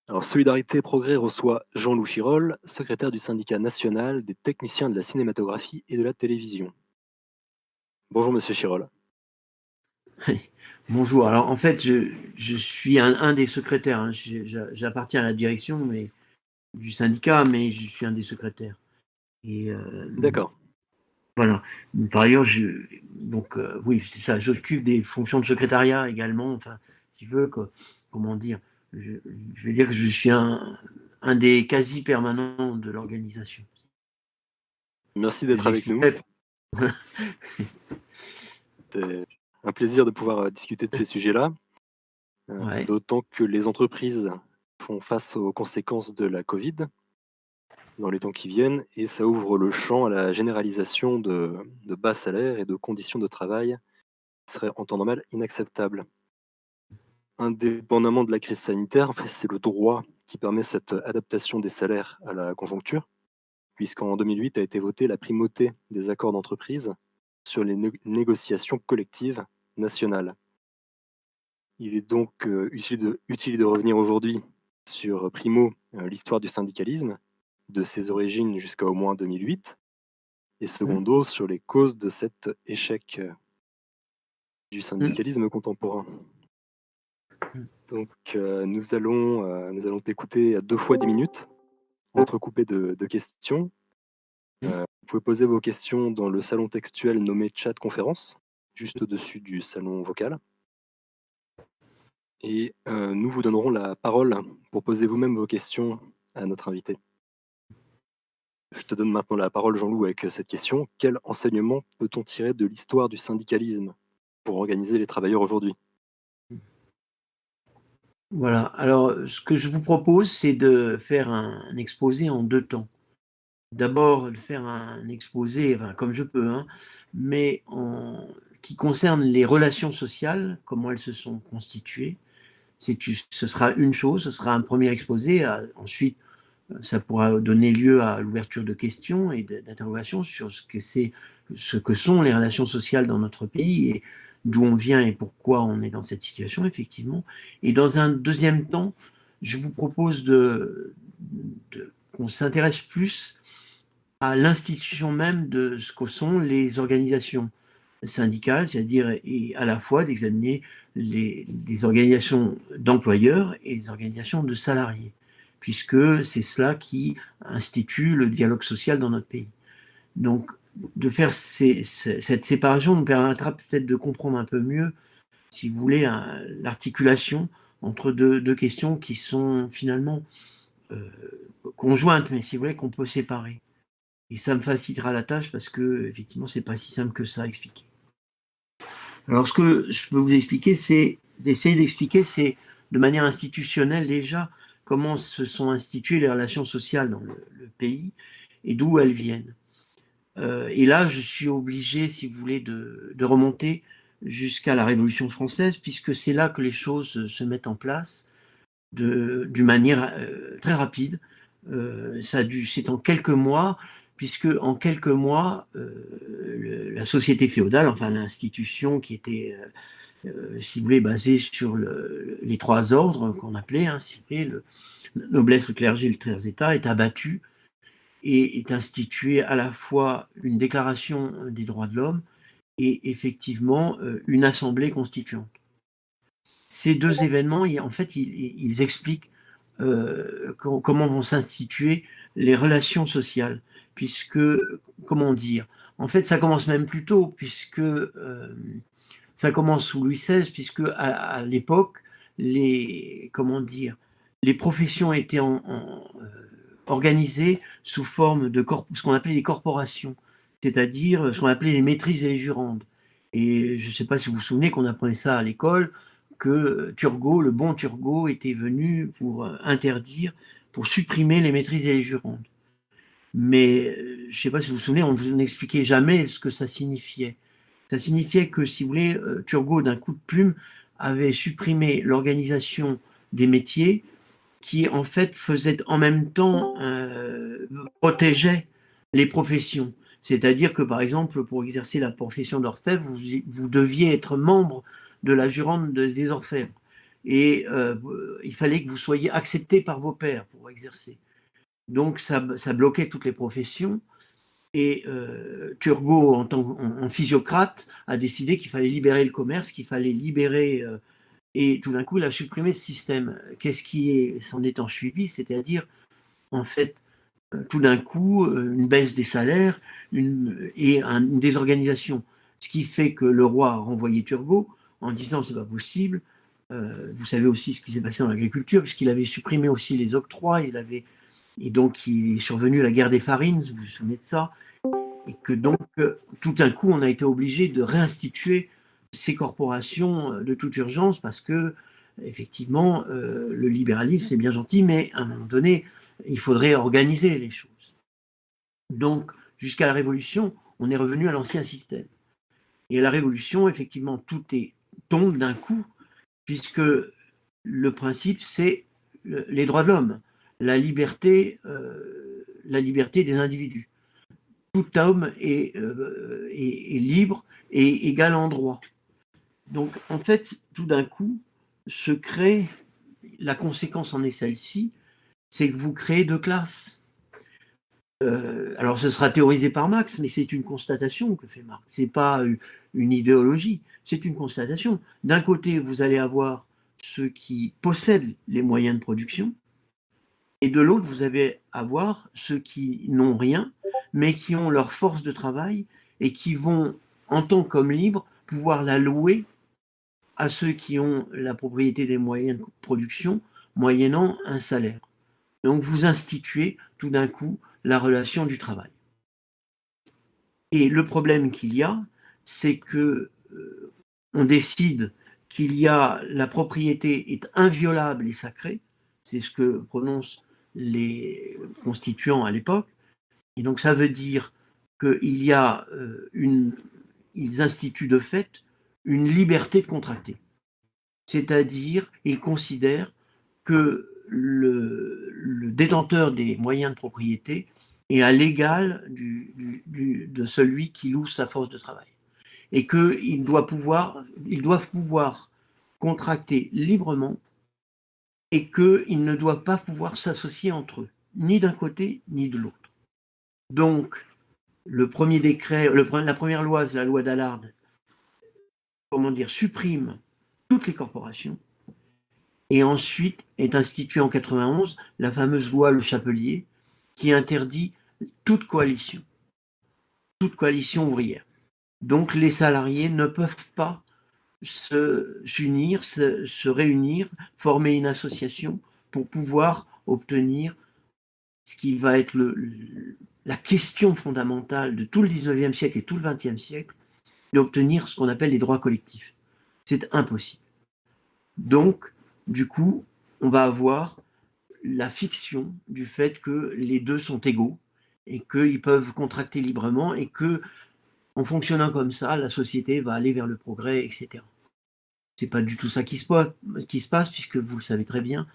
Alors, Solidarité et Progrès reçoit Jean-Loup Chirol, secrétaire du syndicat national des techniciens de la cinématographie et de la télévision. Bonjour Monsieur Chirol. Bonjour. Alors en fait, je suis un des secrétaires, hein. J'appartiens à la direction du syndicat, mais je suis un des secrétaires. Et D'accord. voilà. Par ailleurs, oui, c'est ça. J'occupe des fonctions de secrétariat également. Enfin, si tu veux, comment dire, je, je vais dire que je suis un des quasi permanents de l'organisation. Merci d'être avec nous. J'expliquerai. C'est un plaisir de pouvoir discuter de ces sujets-là, Ouais. d'autant que les entreprises font face aux conséquences de la Covid dans les temps qui viennent et ça ouvre le champ à la généralisation de bas salaires et de conditions de travail qui seraient en temps normal inacceptables. Indépendamment de la crise sanitaire, en fait, c'est le droit qui permet cette adaptation des salaires à la conjoncture, puisqu'en 2008 a été votée la primauté des accords d'entreprise sur les négociations collectives nationales. Il est donc utile de revenir aujourd'hui sur, primo, l'histoire du syndicalisme, de ses origines jusqu'à au moins 2008, et secondo, sur les causes de cet échec du syndicalisme contemporain. Donc, nous allons t'écouter à 2 fois 10 minutes, entrecoupées de questions. Vous pouvez poser vos questions dans le salon textuel nommé chat conférence, juste au-dessus du salon vocal. Et nous vous donnerons la parole pour poser vous-même vos questions à notre invité. Je te donne maintenant la parole, Jean-Loup, avec cette question. Quel enseignement peut-on tirer de l'histoire du syndicalisme pour organiser les travailleurs aujourd'hui? Voilà. Alors, ce que je vous propose, c'est de faire un exposé en deux temps. D'abord, de faire un exposé, enfin, comme je peux, hein, mais qui concerne les relations sociales, comment elles se sont constituées. Ce sera une chose, ce sera un premier exposé. Ensuite, ça pourra donner lieu à l'ouverture de questions et d'interrogations sur ce que sont les relations sociales dans notre pays et d'où on vient et pourquoi on est dans cette situation, effectivement. Et dans un deuxième temps, je vous propose qu'on s'intéresse plus à l'institution même de ce que sont les organisations syndicales, c'est-à-dire à la fois d'examiner les organisations d'employeurs et les organisations de salariés, puisque c'est cela qui institue le dialogue social dans notre pays. Donc, de faire cette séparation nous permettra peut-être de comprendre un peu mieux, si vous voulez, l'articulation entre deux questions qui sont finalement euh, conjointes, mais si vous voulez, qu'on peut séparer. Et ça me facilitera la tâche parce que, effectivement, c'est pas si simple que ça à expliquer. Alors, ce que je peux vous expliquer, c'est d'essayer d'expliquer, c'est de manière institutionnelle déjà, comment se sont instituées les relations sociales dans le pays et d'où elles viennent. Et là, je suis obligé, si vous voulez, de remonter jusqu'à la Révolution française, puisque c'est là que les choses se mettent en place d'une manière très rapide. C'est en quelques mois, puisque en quelques mois, la société féodale, enfin l'institution qui était, si vous voulez, basée sur les trois ordres qu'on appelait, hein, si vous voulez, le noblesse, le clergé, le tiers état, est abattue et est instituée à la fois une déclaration des droits de l'homme et effectivement une assemblée constituante. Ces deux événements, en fait, ils expliquent comment vont s'instituer les relations sociales, puisque, comment dire, en fait, ça commence même plus tôt, puisque ça commence sous Louis XVI, puisque à l'époque, comment dire, les professions étaient organisées sous forme de ce qu'on appelait les corporations, c'est-à-dire ce qu'on appelait les maîtrises et les jurandes. Et je ne sais pas si vous vous souvenez qu'on apprenait ça à l'école, que Turgot, le bon Turgot, était venu pour interdire, pour supprimer les maîtrises et les jurandes. Mais je ne sais pas si vous vous souvenez, on ne n'expliquait jamais ce que ça signifiait. Ça signifiait que, si vous voulez, Turgot, d'un coup de plume, avait supprimé l'organisation des métiers qui, en fait, faisait en même temps, protégeait les professions. C'est-à-dire que, par exemple, pour exercer la profession d'orfèvre, vous deviez être membre de la jurande des orfèvres. et il fallait que vous soyez accepté par vos pairs pour exercer. Donc ça bloquait toutes les professions. Et Turgot, en physiocrate, a décidé qu'il fallait libérer le commerce, qu'il fallait libérer... et tout d'un coup, il a supprimé le système. Qu'est-ce qui s'en est ensuivi? C'est-à-dire, en fait, tout d'un coup, une baisse des salaires et une désorganisation. Ce qui fait que le roi a renvoyé Turgot en disant c'est pas possible. Vous savez aussi ce qui s'est passé dans l'agriculture, puisqu'il avait supprimé aussi les octrois, et donc il est survenu la guerre des farines, vous vous souvenez de ça, et que donc tout d'un coup on a été obligé de réinstituer ces corporations de toute urgence parce que effectivement le libéralisme c'est bien gentil, mais à un moment donné il faudrait organiser les choses. Donc jusqu'à la Révolution on est revenu à l'ancien système, et à la Révolution effectivement tout tombe d'un coup, puisque le principe c'est les droits de l'homme, la liberté des individus. Tout homme est libre et égal en droit. Donc, en fait, tout d'un coup, se crée, la conséquence en est celle-ci, c'est que vous créez deux classes. Alors, ce sera théorisé par Marx, mais c'est une constatation que fait Marx. Ce n'est pas une idéologie, c'est une constatation. D'un côté, vous allez avoir ceux qui possèdent les moyens de production, et de l'autre, vous allez avoir ceux qui n'ont rien, mais qui ont leur force de travail et qui vont, en tant qu'hommes libres, pouvoir la louer à ceux qui ont la propriété des moyens de production, moyennant un salaire. Donc vous instituez tout d'un coup la relation du travail. Et le problème qu'il y a, c'est que on décide qu'il y a la propriété est inviolable et sacrée, c'est ce que prononcent les constituants à l'époque, et donc ça veut dire qu'il y a ils instituent de fait une liberté de contracter. C'est-à-dire, ils considèrent que le détenteur des moyens de propriété est à l'égal de celui qui loue sa force de travail. Et qu'ils doivent pouvoir contracter librement, et qu'ils ne doivent pas pouvoir s'associer entre eux, ni d'un côté ni de l'autre. Donc, le premier décret, la première loi, la loi d'Allard, supprime toutes les corporations, et ensuite est instituée en 91 la fameuse loi Le Chapelier, qui interdit toute coalition ouvrière. Donc les salariés ne peuvent pas s'unir, se réunir, former une association pour pouvoir obtenir ce qui va être la question fondamentale de tout le 19e siècle et tout le 20e siècle, d'obtenir ce qu'on appelle les droits collectifs. C'est impossible. Donc, du coup, on va avoir la fiction du fait que les deux sont égaux et qu'ils peuvent contracter librement, et que, en fonctionnant comme ça, la société va aller vers le progrès, etc. C'est pas du tout ça qui se passe, puisque vous le savez très bien,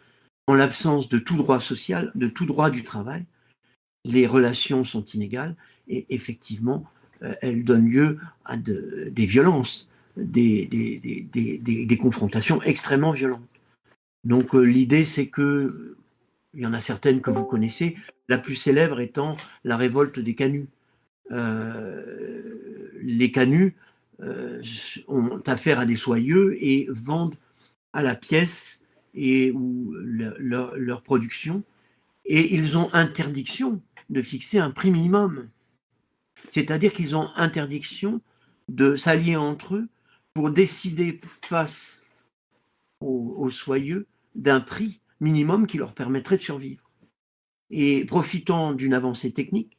en l'absence de tout droit social, de tout droit du travail, les relations sont inégales, et effectivement, elles donnent lieu à des violences, des confrontations extrêmement violentes. Donc l'idée, c'est que, il y en a certaines que vous connaissez, la plus célèbre étant la révolte des canuts. Les canuts ont affaire à des soyeux et vendent à la pièce ou leur production, et ils ont interdiction de fixer un prix minimum. C'est-à-dire qu'ils ont interdiction de s'allier entre eux pour décider face aux soyeux d'un prix minimum qui leur permettrait de survivre. Et profitant d'une avancée technique,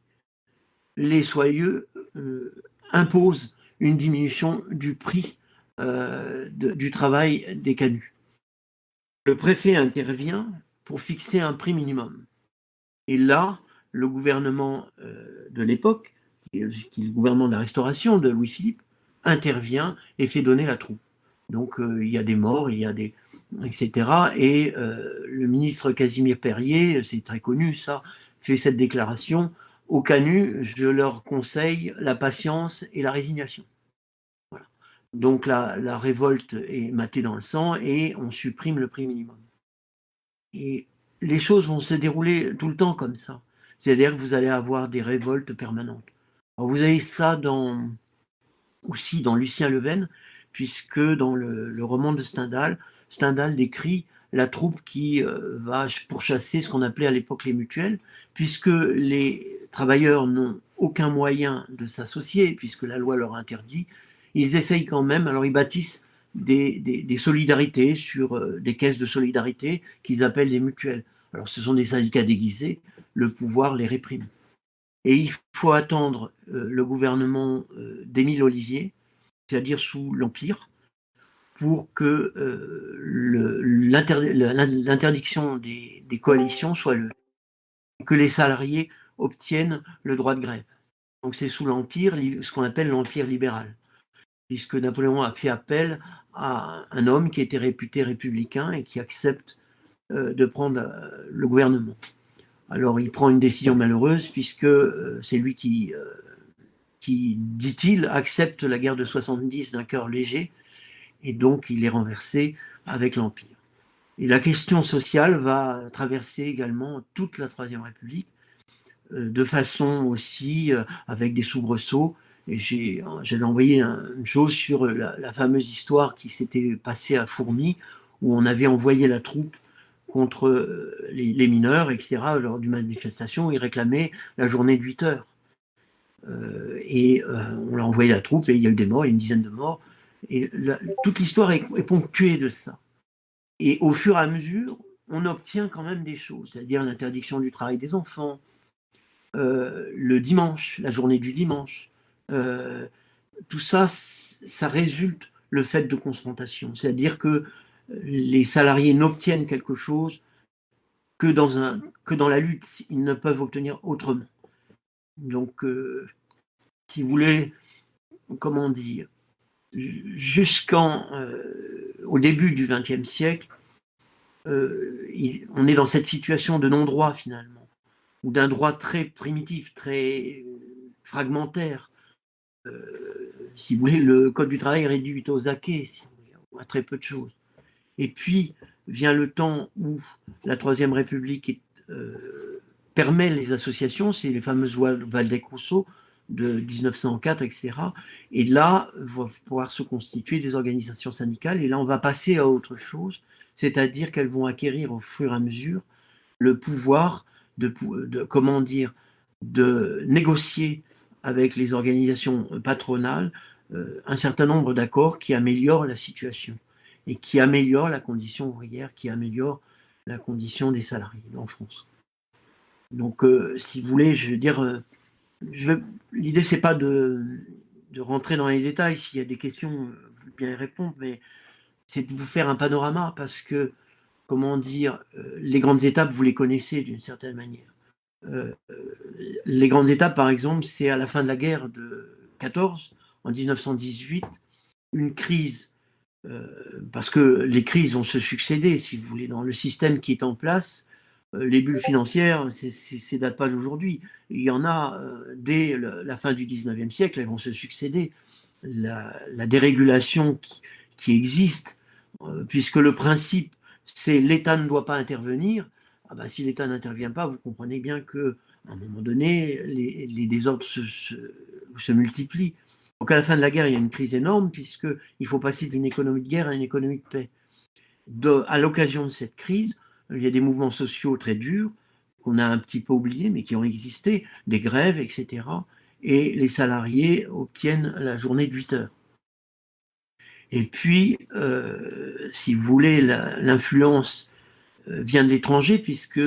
les soyeux imposent une diminution du prix du travail des canuts. Le préfet intervient pour fixer un prix minimum. Et là, le gouvernement de l'époque, qui est le gouvernement de la Restauration de Louis-Philippe, intervient et fait donner la troupe. Donc il y a des morts, il y a des etc. Et le ministre Casimir Périer, c'est très connu ça, fait cette déclaration: aux canuts, je leur conseille la patience et la résignation. Voilà. Donc la révolte est matée dans le sang et on supprime le prix minimum. Et les choses vont se dérouler tout le temps comme ça. C'est-à-dire que vous allez avoir des révoltes permanentes. Alors vous avez ça aussi dans Lucien Leven, puisque dans le roman de Stendhal, Stendhal décrit la troupe qui va pourchasser ce qu'on appelait à l'époque les mutuelles, puisque les travailleurs n'ont aucun moyen de s'associer, puisque la loi leur interdit, ils essayent quand même, alors ils bâtissent des solidarités sur des caisses de solidarité qu'ils appellent des mutuelles. Alors ce sont des syndicats déguisés, le pouvoir les réprime. Et il faut attendre le gouvernement d'Émile Ollivier, c'est-à-dire sous l'Empire, pour que l'interdiction des coalitions soit levée, que les salariés obtiennent le droit de grève. Donc c'est sous l'Empire, ce qu'on appelle l'Empire libéral, puisque Napoléon a fait appel à un homme qui était réputé républicain et qui accepte de prendre le gouvernement. Alors il prend une décision malheureuse, puisque c'est lui qui, dit-il, accepte la guerre de 70 d'un cœur léger, et donc il est renversé avec l'Empire. Et la question sociale va traverser également toute la Troisième République, de façon aussi avec des soubresauts. Et j'avais envoyé une chose sur la fameuse histoire qui s'était passée à Fourmies, où on avait envoyé la troupe contre les mineurs, etc. Lors d'une manifestation où ils réclamaient la journée de 8 heures. On a envoyé la troupe et il y a eu des morts, une dizaine de morts. Et toute l'histoire est ponctuée de ça. Et au fur et à mesure, on obtient quand même des choses, c'est-à-dire l'interdiction du travail des enfants, le dimanche, la journée du dimanche. Tout ça, ça résulte le fait de confrontation. C'est-à-dire que les salariés n'obtiennent quelque chose que dans la lutte, ils ne peuvent obtenir autrement. Donc, si vous voulez, comment dire, au début du XXe siècle, on est dans cette situation de non-droit finalement, ou d'un droit très primitif, très fragmentaire. Si vous voulez, le Code du travail est réduit aux acquets, si vous voulez, à très peu de choses. Et puis vient le temps où la Troisième République permet les associations, c'est les fameuses lois Waldeck-Rousseau de 1904, etc. Et là, va pouvoir se constituer des organisations syndicales. Et là, on va passer à autre chose, c'est-à-dire qu'elles vont acquérir au fur et à mesure le pouvoir de négocier avec les organisations patronales un certain nombre d'accords qui améliorent la situation et qui améliorent la condition ouvrière, qui améliorent la condition des salariés en France. Donc, si vous voulez, je veux dire, l'idée, c'est pas de rentrer dans les détails. S'il y a des questions, je veux bien y répondre, mais c'est de vous faire un panorama parce que, comment dire, les grandes étapes, vous les connaissez d'une certaine manière. Les grandes étapes, par exemple, c'est à la fin de la guerre de 14, en 1918, une crise, parce que les crises vont se succéder, si vous voulez, dans le système qui est en place. Les bulles financières, c'est date pas d'aujourd'hui. Il y en a dès la fin du 19e siècle, elles vont se succéder. La dérégulation qui existe, puisque le principe, c'est l'État ne doit pas intervenir. Ah ben, si l'État n'intervient pas, vous comprenez bien que à un moment donné, les désordres se multiplient. Donc à la fin de la guerre, il y a une crise énorme, puisqu'il faut passer d'une économie de guerre à une économie de paix. À l'occasion de cette crise, il y a des mouvements sociaux très durs, qu'on a un petit peu oubliés, mais qui ont existé, des grèves, etc. Et les salariés obtiennent la journée de 8 heures. Et puis, si vous voulez, l'influence vient de l'étranger, puisque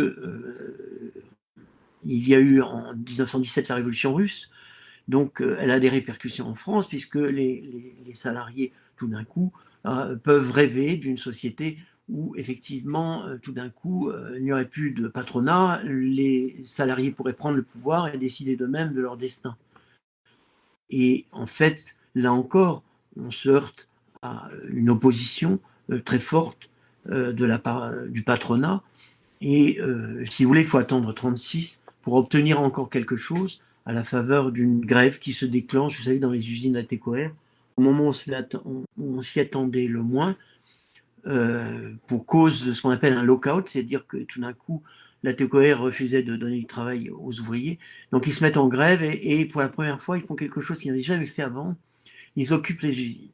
il y a eu en 1917 la révolution russe, donc elle a des répercussions en France, puisque les salariés, tout d'un coup, peuvent rêver d'une société où effectivement, tout d'un coup, il n'y aurait plus de patronat, les salariés pourraient prendre le pouvoir et décider d'eux-mêmes de leur destin. Et en fait, là encore, on se heurte à une opposition très forte de la part du patronat. Et si vous voulez, il faut attendre 1936 pour obtenir encore quelque chose à la faveur d'une grève qui se déclenche, vous savez, dans les usines ATCOR au moment où on s'y attendait le moins, pour cause de ce qu'on appelle un lockout, c'est-à-dire que tout d'un coup, la TECOR refusait de donner du travail aux ouvriers. Donc ils se mettent en grève et pour la première fois, ils font quelque chose qu'ils n'avaient jamais fait avant, ils occupent les usines.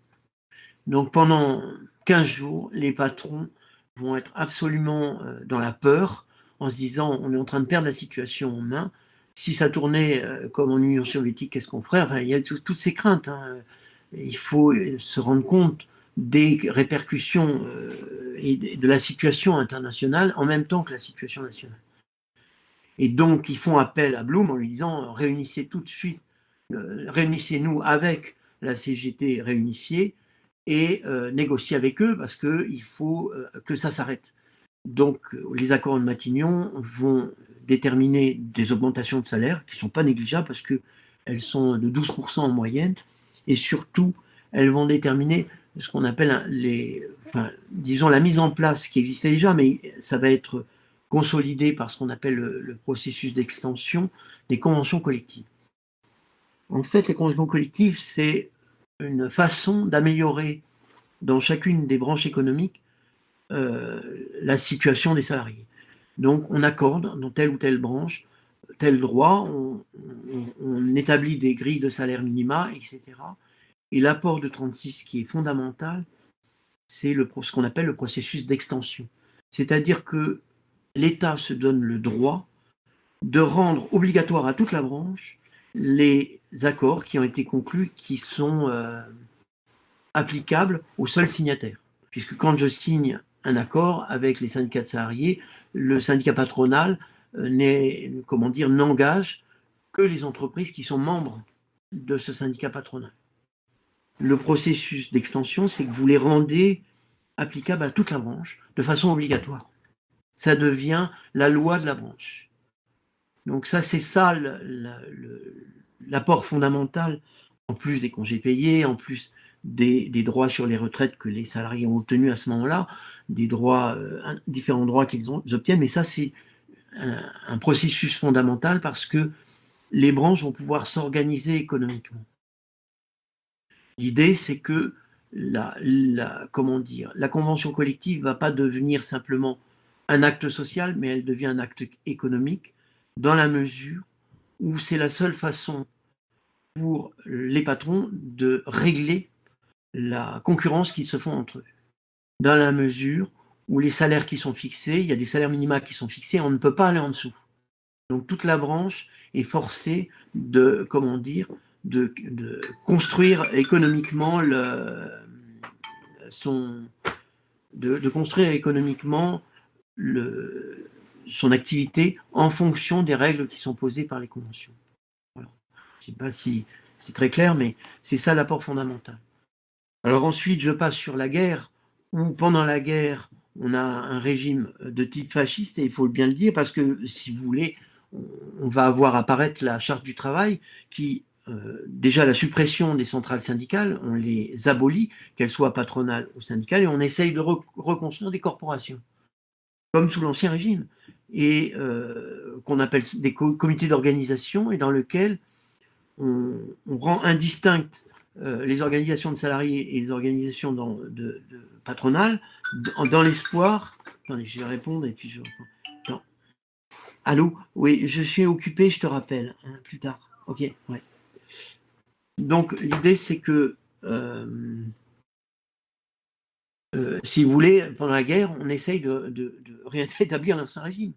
Donc pendant 15 jours, les patrons vont être absolument dans la peur, en se disant on est en train de perdre la situation en main. Si ça tournait comme en Union soviétique, qu'est-ce qu'on ferait? Enfin, il y a toutes ces craintes. Hein. Il faut se rendre compte des répercussions et de la situation internationale en même temps que la situation nationale. Et donc, ils font appel à Blum en lui disant réunissez tout de suite, réunissez-nous avec la CGT réunifiée et négocier avec eux parce qu'il faut que ça s'arrête. Donc, les accords de Matignon vont déterminer des augmentations de salaire qui ne sont pas négligeables parce qu'elles sont de 12% en moyenne et surtout, elles vont déterminer ce qu'on appelle disons la mise en place qui existait déjà, mais ça va être consolidé par ce qu'on appelle le processus d'extension des conventions collectives. En fait, les conventions collectives, c'est une façon d'améliorer dans chacune des branches économiques la situation des salariés. Donc, on accorde dans telle ou telle branche tel droit, on établit des grilles de salaire minima, etc. Et l'apport de 36 qui est fondamental, c'est ce qu'on appelle le processus d'extension. C'est-à-dire que l'État se donne le droit de rendre obligatoire à toute la branche les accords qui ont été conclus, qui sont applicables aux seuls signataires. Puisque quand je signe un accord avec les syndicats de salariés, le syndicat patronal n'engage que les entreprises qui sont membres de ce syndicat patronal. Le processus d'extension, c'est que vous les rendez applicables à toute la branche de façon obligatoire. Ça devient la loi de la branche. Donc ça, c'est ça l'apport fondamental, en plus des congés payés, en plus des droits sur les retraites que les salariés ont obtenus à ce moment-là, des droits, différents droits qu'ils obtiennent, mais ça, c'est un processus fondamental parce que les branches vont pouvoir s'organiser économiquement. L'idée, c'est que la convention collective ne va pas devenir simplement un acte social, mais elle devient un acte économique dans la mesure où c'est la seule façon pour les patrons de régler la concurrence qu'ils se font entre eux. Dans la mesure où les salaires qui sont fixés, il y a des salaires minima qui sont fixés, on ne peut pas aller en dessous. Donc toute la branche est forcée de construire économiquement son activité en fonction des règles qui sont posées par les conventions. Voilà. Je ne sais pas si c'est très clair, mais c'est ça l'apport fondamental. Alors ensuite, je passe sur la guerre, où pendant la guerre, on a un régime de type fasciste, et il faut bien le dire, parce que si vous voulez, on va voir apparaître la charte du travail qui, déjà la suppression des centrales syndicales, on les abolit, qu'elles soient patronales ou syndicales, et on essaye de reconstruire des corporations, comme sous l'Ancien Régime, et qu'on appelle des comités d'organisation, et dans lequel on rend indistinctes les organisations de salariés et les organisations patronales dans l'espoir... Attendez, je vais répondre et puis je reprends. Non. Allô? Oui, je suis occupé, je te rappelle, hein, plus tard. Ok, ouais. Donc, l'idée, c'est que, si vous voulez, pendant la guerre, on essaye de rétablir l'ancien régime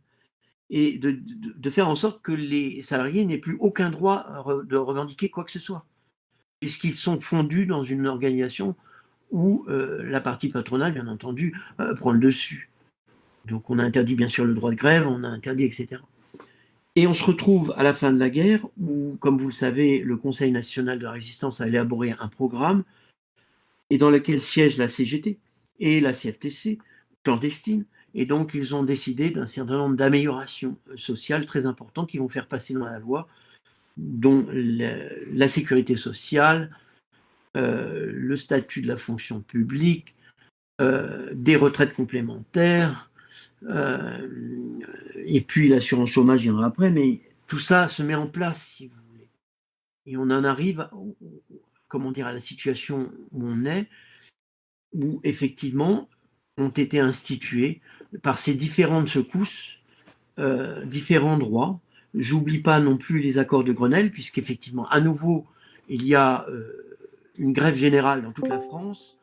et de faire en sorte que les salariés n'aient plus aucun droit de revendiquer quoi que ce soit, puisqu'ils sont fondus dans une organisation où la partie patronale, bien entendu, prend le dessus. Donc on a interdit bien sûr le droit de grève, on a interdit, etc. Et on se retrouve à la fin de la guerre où, comme vous le savez, le Conseil national de la résistance a élaboré un programme et dans lequel siègent la CGT et la CFTC, clandestine, et donc ils ont décidé d'un certain nombre d'améliorations sociales très importantes qui vont faire passer dans la loi, dont la sécurité sociale, le statut de la fonction publique, des retraites complémentaires, et puis l'assurance chômage viendra après, mais tout ça se met en place, si vous voulez. Et on en arrive comment dire, à la situation où on est, où effectivement ont été institués par ces différentes secousses différents droits. J'oublie pas non plus les accords de Grenelle, puisqu'effectivement, à nouveau, il y a une grève générale dans toute la France,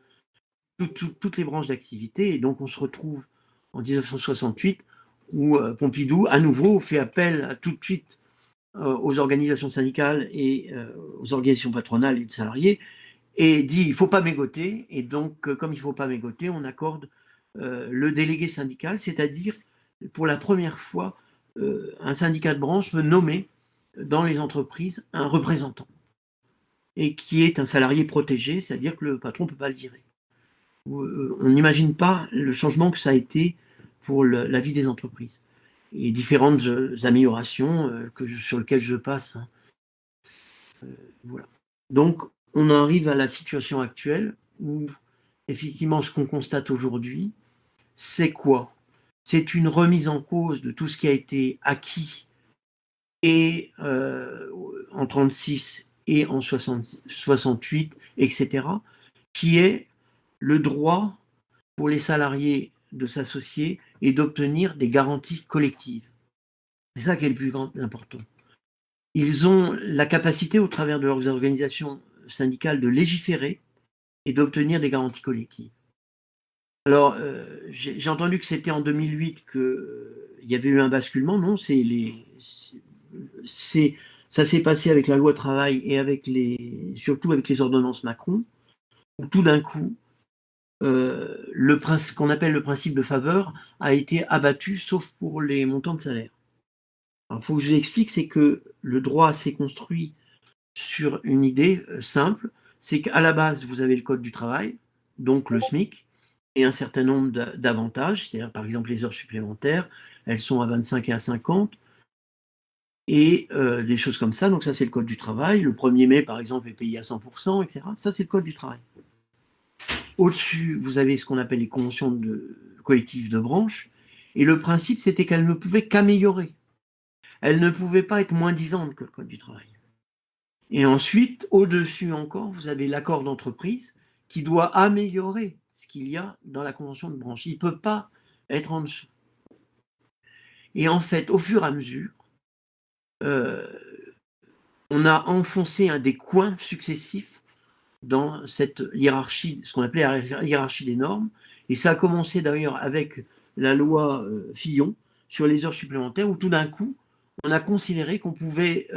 toutes les branches d'activité, et donc on se retrouve en 1968 où Pompidou, à nouveau, fait appel tout de suite aux organisations syndicales et aux organisations patronales et de salariés, et dit il ne faut pas mégoter, et donc comme il ne faut pas mégoter, on accorde le délégué syndical, c'est-à-dire pour la première fois, un syndicat de branche peut nommer dans les entreprises un représentant, et qui est un salarié protégé, c'est-à-dire que le patron ne peut pas le virer. On n'imagine pas le changement que ça a été pour la vie des entreprises. Et différentes améliorations sur lesquelles je passe. Hein. Voilà. Donc, on arrive à la situation actuelle où, effectivement, ce qu'on constate aujourd'hui, c'est quoi? C'est une remise en cause de tout ce qui a été acquis et en 36 et en 68, etc., qui est le droit pour les salariés de s'associer et d'obtenir des garanties collectives. C'est ça qui est le plus important. Ils ont la capacité, au travers de leurs organisations syndicales, de légiférer et d'obtenir des garanties collectives. Alors, j'ai entendu que c'était en 2008 qu'il y avait eu un basculement. Non, ça s'est passé avec la loi travail et surtout avec les ordonnances Macron, où tout d'un coup, ce qu'on appelle le principe de faveur a été abattu, sauf pour les montants de salaire. Il faut que je vous explique, c'est que le droit s'est construit sur une idée simple, c'est qu'à la base, vous avez le code du travail, donc le SMIC, et un certain nombre d'avantages, c'est-à-dire par exemple les heures supplémentaires, elles sont à 25 et à 50, et des choses comme ça, donc ça c'est le code du travail. Le 1er mai, par exemple, est payé à 100%, etc. Ça c'est le code du travail. Au-dessus, vous avez ce qu'on appelle les conventions collectives de branche, et le principe c'était qu'elles ne pouvaient qu'améliorer. Elles ne pouvaient pas être moins disantes que le code du travail. Et ensuite, au-dessus encore, vous avez l'accord d'entreprise qui doit améliorer ce qu'il y a dans la convention de branche. Il ne peut pas être en dessous. Et en fait, au fur et à mesure, on a enfoncé des coins successifs dans cette hiérarchie, ce qu'on appelait la hiérarchie des normes. Et ça a commencé d'ailleurs avec la loi Fillon sur les heures supplémentaires, où tout d'un coup, on a considéré qu'on pouvait,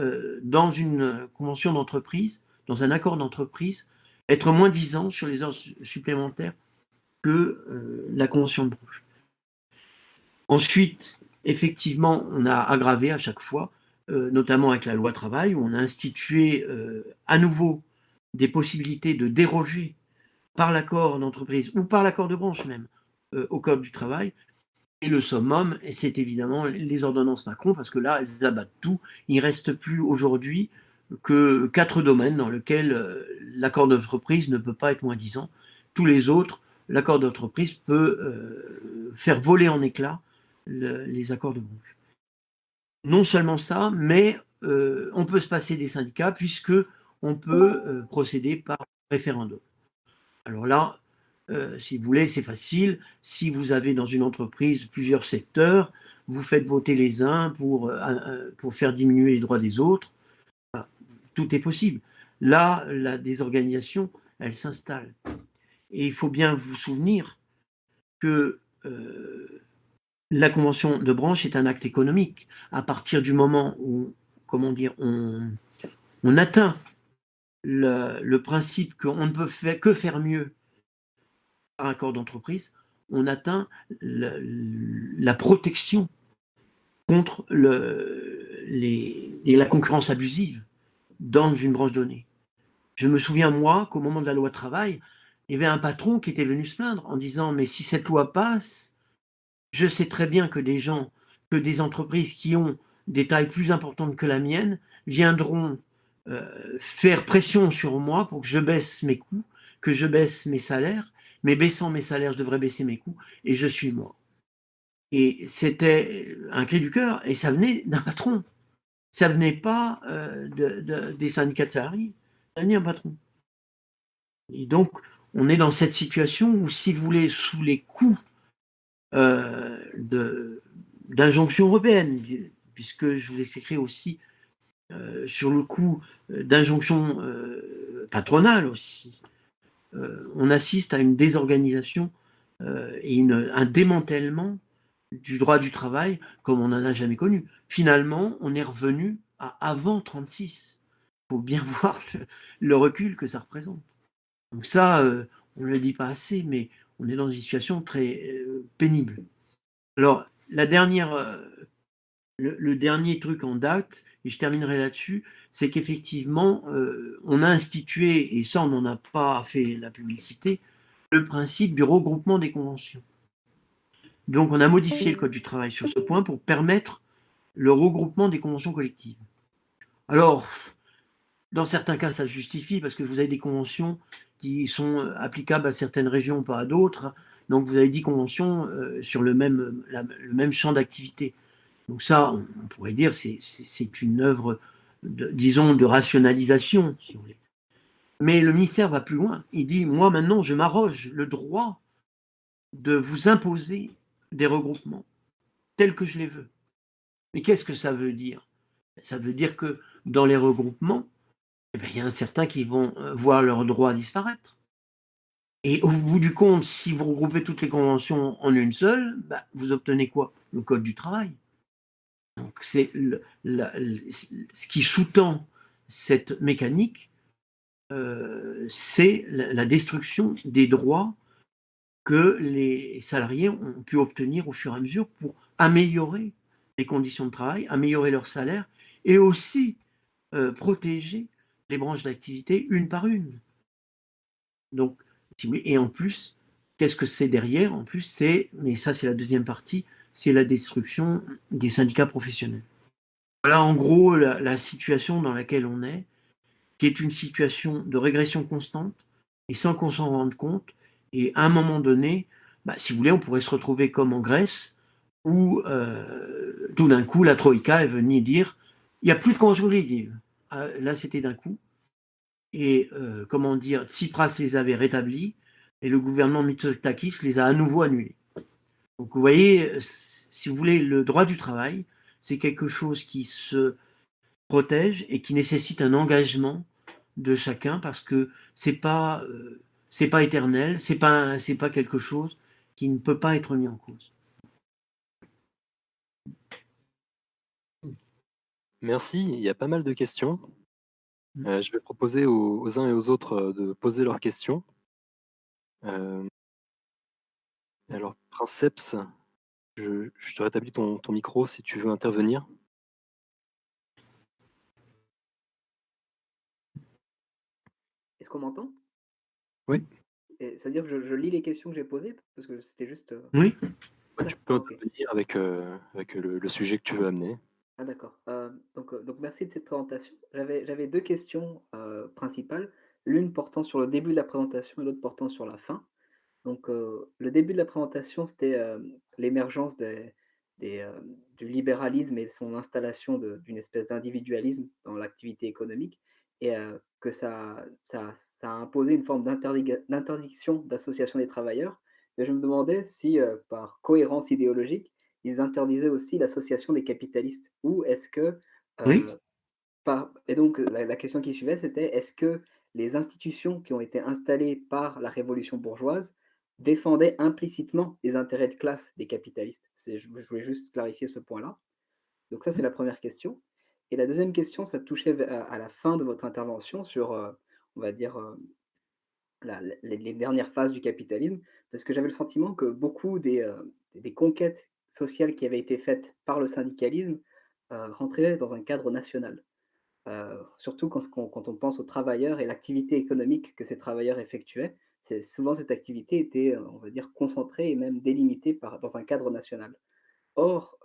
dans une convention d'entreprise, dans un accord d'entreprise, être moins disant sur les heures supplémentaires que la convention de branche. Ensuite, effectivement, on a aggravé à chaque fois, notamment avec la loi travail, où on a institué à nouveau des possibilités de déroger par l'accord d'entreprise ou par l'accord de branche même au code du travail. Et le summum, c'est évidemment les ordonnances Macron, parce que là, elles abattent tout. Il ne reste plus aujourd'hui que 4 domaines dans lesquels l'accord d'entreprise ne peut pas être moins disant. Tous les autres, l'accord d'entreprise peut faire voler en éclats les accords de branche. Non seulement ça, mais on peut se passer des syndicats puisque on peut procéder par référendum. Alors là, si vous voulez, c'est facile. Si vous avez dans une entreprise plusieurs secteurs, vous faites voter les uns pour faire diminuer les droits des autres. Enfin, tout est possible. Là, la désorganisation, elle s'installe. Et il faut bien vous souvenir que la convention de branche est un acte économique. À partir du moment où, comment dire, on atteint le principe qu'on ne peut que faire mieux par accord d'entreprise, on atteint la protection contre la concurrence abusive dans une branche donnée. Je me souviens, moi, qu'au moment de la loi travail, il y avait un patron qui était venu se plaindre en disant « Mais si cette loi passe, je sais très bien que des entreprises qui ont des tailles plus importantes que la mienne viendront faire pression sur moi pour que je baisse mes coûts, que je baisse mes salaires, mais baissant mes salaires, je devrais baisser mes coûts, et je suis mort. » Et c'était un cri du cœur, et ça venait d'un patron. Ça venait pas des syndicats de salariés, ça venait d'un patron. Et donc, on est dans cette situation où, si vous voulez, sous les coups d'injonctions européennes, puisque je vous expliquerai aussi sur le coup d'injonctions patronales aussi, on assiste à une désorganisation et un démantèlement du droit du travail comme on n'en a jamais connu. Finalement, on est revenu à avant 36. Il faut bien voir le recul que ça représente. Donc ça, on ne le dit pas assez, mais on est dans une situation très pénible. Alors, le dernier truc en date, et je terminerai là-dessus, c'est qu'effectivement, on a institué, et ça on n'en a pas fait la publicité, le principe du regroupement des conventions. Donc on a modifié le Code du travail sur ce point pour permettre le regroupement des conventions collectives. Alors, dans certains cas, ça se justifie parce que vous avez des conventions qui sont applicables à certaines régions, pas à d'autres. Donc vous avez 10 conventions sur le même champ d'activité. Donc ça, on pourrait dire, c'est une œuvre, disons, de rationalisation, si vous voulez. Mais le ministère va plus loin. Il dit, moi maintenant, je m'arroge le droit de vous imposer des regroupements tels que je les veux. Mais qu'est-ce que ça veut dire? Ça veut dire que dans les regroupements, eh bien, il y en a certains qui vont voir leurs droits disparaître. Et au bout du compte, si vous regroupez toutes les conventions en une seule, bah, vous obtenez quoi? Le Code du travail. Donc c'est ce qui sous-tend cette mécanique, c'est la destruction des droits que les salariés ont pu obtenir au fur et à mesure pour améliorer les conditions de travail, améliorer leur salaire et aussi protéger les branches d'activité une par une. Donc, si vous voulez, et en plus, qu'est-ce que c'est derrière? En plus, mais ça c'est la deuxième partie, c'est la destruction des syndicats professionnels. Voilà en gros la situation dans laquelle on est, qui est une situation de régression constante et sans qu'on s'en rende compte. Et à un moment donné, bah, si vous voulez, on pourrait se retrouver comme en Grèce, où tout d'un coup, la Troïka est venue dire il n'y a plus de convention collective. Là, c'était d'un coup. Et comment dire, Tsipras les avait rétablis et le gouvernement Mitsotakis les a à nouveau annulés. Donc vous voyez, si vous voulez, le droit du travail, c'est quelque chose qui se protège et qui nécessite un engagement de chacun parce que c'est pas éternel, c'est pas quelque chose qui ne peut pas être mis en cause. Merci, il y a pas mal de questions. Je vais proposer aux uns et aux autres de poser leurs questions. Euh, alors, Princeps, je te rétablis ton micro si tu veux intervenir. Est-ce qu'on m'entend? Oui, C'est-à-dire que je lis les questions que j'ai posées? Parce que c'était juste. Oui. ouais, tu peux D'accord, ok. intervenir avec le sujet que tu veux amener. Ah d'accord. Donc merci de cette présentation. J'avais deux questions principales, l'une portant sur le début de la présentation et l'autre portant sur la fin. Donc le début de la présentation, c'était l'émergence du libéralisme et son installation d'une espèce d'individualisme dans l'activité économique et que ça a imposé une forme d'interdiction d'association des travailleurs. Et je me demandais si, par cohérence idéologique, ils interdisaient aussi l'association des capitalistes ou est-ce que, Oui. et donc la question qui suivait, c'était est-ce que les institutions qui ont été installées par la révolution bourgeoise défendaient implicitement les intérêts de classe des capitalistes? Je voulais juste clarifier ce point-là. Donc ça, c'est la première question. Et la deuxième question, ça touchait à la fin de votre intervention sur, on va dire, les dernières phases du capitalisme, parce que j'avais le sentiment que beaucoup des conquêtes sociales qui avaient été faites par le syndicalisme rentraient dans un cadre national. Surtout quand on pense aux travailleurs et l'activité économique que ces travailleurs effectuaient, souvent cette activité était, on va dire, concentrée et même délimitée dans un cadre national. Or,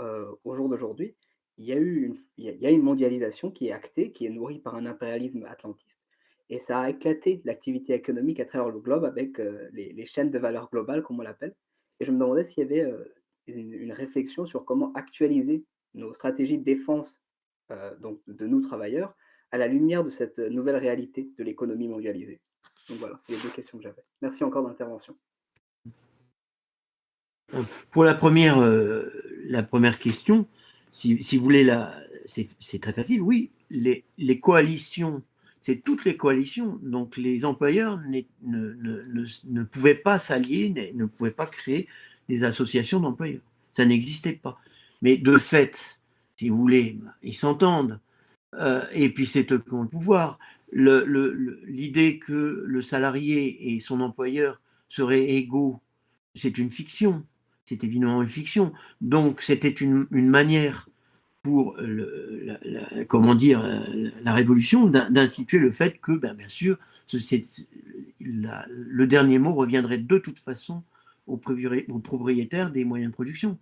au jour d'aujourd'hui, il y a une mondialisation qui est actée, qui est nourrie par un impérialisme atlantiste et ça a éclaté l'activité économique à travers le globe avec, les chaînes de valeur globale, comme on l'appelle et je me demandais s'il y avait, une réflexion sur comment actualiser nos stratégies de défense, donc de nous travailleurs, à la lumière de cette nouvelle réalité de l'économie mondialisée. Donc voilà, c'est les deux questions que j'avais. Merci encore d'intervention. Pour la première question, si vous voulez, c'est très facile. Oui, les coalitions, c'est toutes les coalitions. Donc les employeurs ne pouvaient pas s'allier, ne pouvaient pas créer des associations d'employeurs. Ça n'existait pas. Mais de fait, si vous voulez, ils s'entendent. Et puis c'est eux qui ont le pouvoir. L'idée que le salarié et son employeur seraient égaux, c'est une fiction. C'est évidemment une fiction. Donc c'était une manière pour comment dire, la révolution d'instituer le fait que, bien sûr, le dernier mot reviendrait de toute façon aux propriétaires des moyens de production.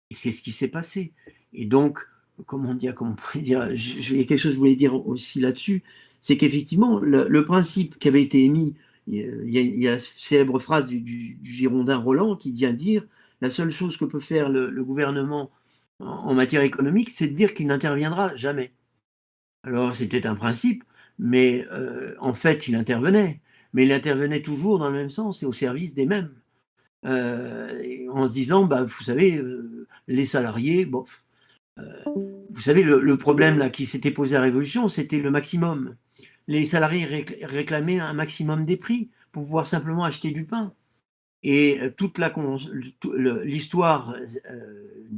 Et c'est ce qui s'est passé. Et donc, comment on pourrait dire, il y a quelque chose que je voulais dire aussi là-dessus, c'est qu'effectivement, le principe qui avait été émis, il y a la célèbre phrase du Girondin Roland qui vient dire la seule chose que peut faire le gouvernement en matière économique, c'est de dire qu'il n'interviendra jamais. Alors, c'était un principe, mais en fait, il intervenait. Mais il intervenait toujours dans le même sens et au service des mêmes. En se disant, bah, vous savez, les salariés, bon, vous savez, le problème là qui s'était posé à la Révolution, c'était le maximum. Les salariés réclamaient un maximum des prix pour pouvoir simplement acheter du pain. Et toute l'histoire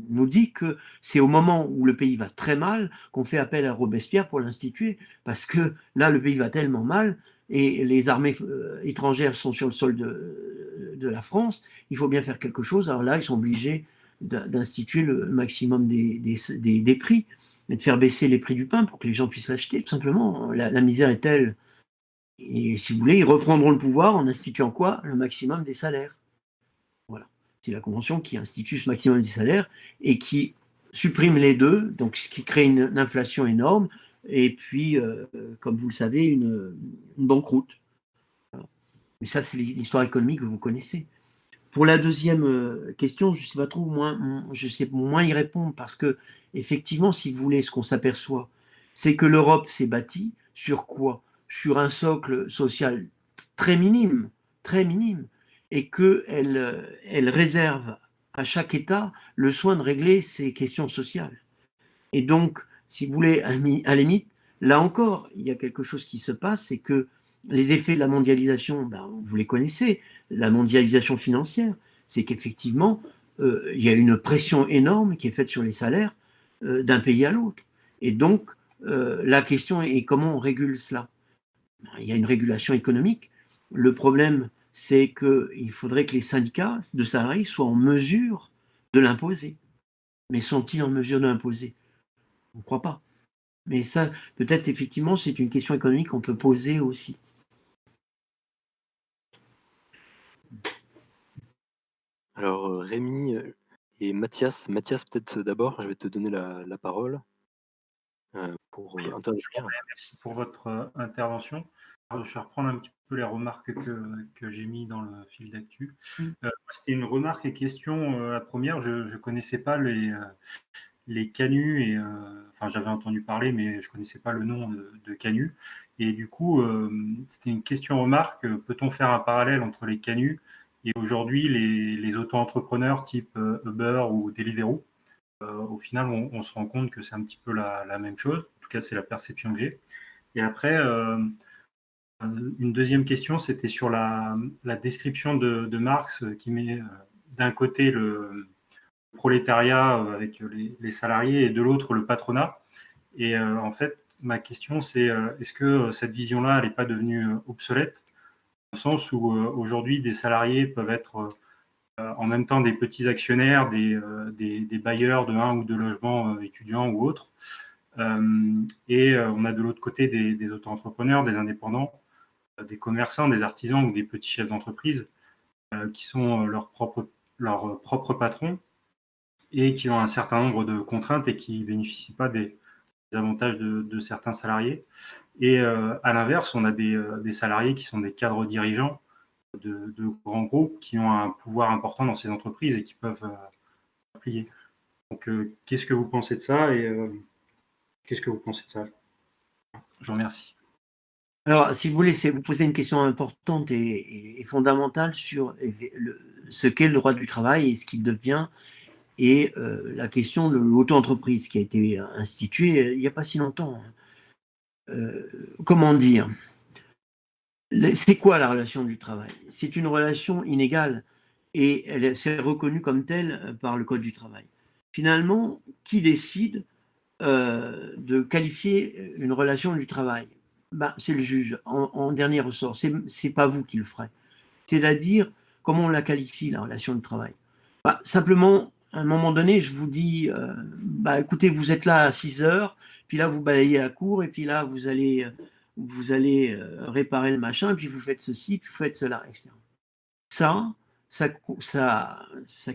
nous dit que c'est au moment où le pays va très mal qu'on fait appel à Robespierre pour l'instituer, parce que là, le pays va tellement mal et les armées étrangères sont sur le sol de la France, il faut bien faire quelque chose. Alors là, ils sont obligés d'instituer le maximum des prix, et de faire baisser les prix du pain pour que les gens puissent l'acheter. Tout simplement, la misère est telle. Et si vous voulez, ils reprendront le pouvoir en instituant quoi? Le maximum des salaires. Voilà. C'est la Convention qui institue ce maximum des salaires et qui supprime les deux, donc ce qui crée une inflation énorme et puis, comme vous le savez, une banqueroute. Voilà. Mais ça, c'est l'histoire économique que vous connaissez. Pour la deuxième question, je sais pas trop, je sais moins y répondre parce que, effectivement, si vous voulez, ce qu'on s'aperçoit, c'est que l'Europe s'est bâtie sur quoi? Sur un socle social très minime, et qu'elle réserve à chaque État le soin de régler ses questions sociales. Et donc, si vous voulez, à la limite, là encore, il y a quelque chose qui se passe, c'est que les effets de la mondialisation, ben, vous les connaissez, la mondialisation financière, c'est qu'effectivement, il y a une pression énorme qui est faite sur les salaires d'un pays à l'autre. Et donc, la question est comment on régule cela? Il y a une régulation économique. Le problème, c'est qu'il faudrait que les syndicats de salariés soient en mesure de l'imposer. Mais sont-ils en mesure de l'imposer? On ne croit pas. Mais ça, peut-être, effectivement, c'est une question économique qu'on peut poser aussi. Alors, Rémi et Mathias. Mathias, peut-être d'abord, je vais te donner la parole pour Oui, intervenir. merci pour votre intervention. Alors, je vais reprendre un petit peu les remarques que j'ai mis dans le fil d'actu. C'était une remarque et question. La première, je ne connaissais pas les canuts, et enfin j'avais entendu parler, mais je ne connaissais pas le nom de canuts. Et du coup, c'était une question-remarque. Peut-on faire un parallèle entre les canuts et aujourd'hui les auto-entrepreneurs type Uber ou Deliveroo? Au final, on se rend compte que c'est un petit peu la même chose. En tout cas, c'est la perception que j'ai. Et après, une deuxième question, c'était sur la description de Marx qui met d'un côté le prolétariat avec les salariés et de l'autre le patronat. Et en fait, ma question, c'est est-ce que cette vision-là, elle n'est pas devenue obsolète, au sens où aujourd'hui, des salariés peuvent être en même temps des petits actionnaires, des bailleurs de un ou deux logements étudiants ou autres. Et on a de l'autre côté des auto-entrepreneurs, des indépendants, des commerçants, des artisans ou des petits chefs d'entreprise qui sont leurs propres patrons et qui ont un certain nombre de contraintes et qui ne bénéficient pas des avantages de certains salariés. Et à l'inverse, on a des salariés qui sont des cadres dirigeants de grands groupes qui ont un pouvoir important dans ces entreprises et qui peuvent plier. Donc, qu'est-ce que vous pensez de ça et qu'est-ce que vous pensez de ça? Je vous remercie. Alors, si vous voulez, vous posez une question importante et fondamentale sur ce qu'est le droit du travail et ce qu'il devient, et la question de l'auto-entreprise qui a été instituée il n'y a pas si longtemps. Comment dire? C'est quoi la relation du travail? C'est une relation inégale et c'est reconnue comme telle par le Code du travail. Finalement, qui décide de qualifier une relation du travail? C'est le juge en dernier ressort. C'est pas vous qui le ferez. C'est-à-dire, comment on la qualifie, la relation de travail? Simplement, à un moment donné, je vous dis, écoutez, vous êtes là à 6 heures, puis là, vous balayez la cour, et puis là, vous allez réparer le machin, et puis vous faites ceci, puis vous faites cela, etc. Ça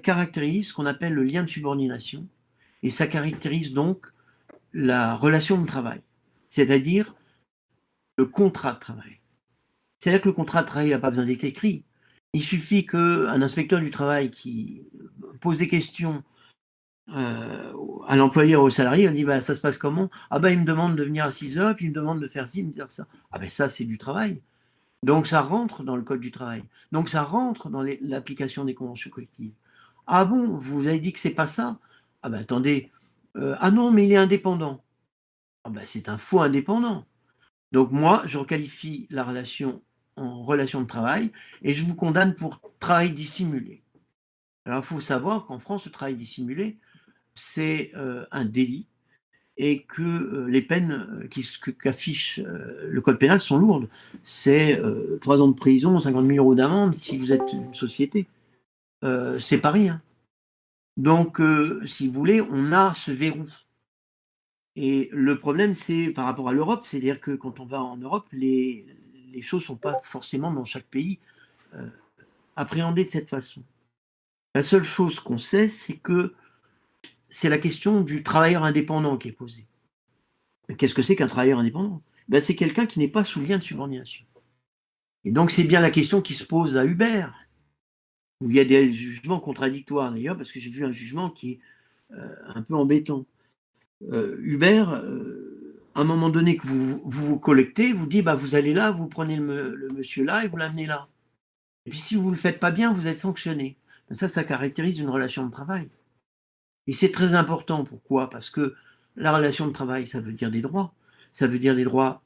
caractérise ce qu'on appelle le lien de subordination, et ça caractérise donc la relation de travail, c'est-à-dire le contrat de travail. C'est-à-dire que le contrat de travail n'a pas besoin d'être écrit. Il suffit qu'un inspecteur du travail qui pose des questions à l'employeur, au salarié, on dit ça se passe comment? Il me demande de venir à 6 heures, puis il me demande de faire ci, de faire ça. Ça, c'est du travail. Donc ça rentre dans le code du travail. Donc ça rentre dans l'application des conventions collectives. Ah bon, vous avez dit que c'est pas ça? Attendez. Ah non, mais il est indépendant. C'est un faux indépendant. Donc moi, je requalifie la relation en relation de travail et je vous condamne pour travail dissimulé. Alors il faut savoir qu'en France, le travail dissimulé, c'est un délit et que les peines qu'affiche le code pénal sont lourdes. C'est 3 ans de prison, 50 000 euros d'amende si vous êtes une société. C'est pas rien. Donc, si vous voulez, on a ce verrou. Et le problème, c'est par rapport à l'Europe, c'est-à-dire que quand on va en Europe, les choses ne sont pas forcément dans chaque pays appréhendées de cette façon. La seule chose qu'on sait, c'est que c'est la question du travailleur indépendant qui est posée. Qu'est-ce que c'est qu'un travailleur indépendant? C'est quelqu'un qui n'est pas sous lien de subordination. Et donc, c'est bien la question qui se pose à Uber, où il y a des jugements contradictoires d'ailleurs, parce que j'ai vu un jugement qui est un peu embêtant. Uber, à un moment donné que vous collectez, vous dit vous allez là, vous prenez le monsieur là et vous l'amenez là. Et puis si vous ne le faites pas bien, vous êtes sanctionné. Ça caractérise une relation de travail. Et c'est très important. Pourquoi? Parce que la relation de travail, ça veut dire des droits. Ça veut dire des droits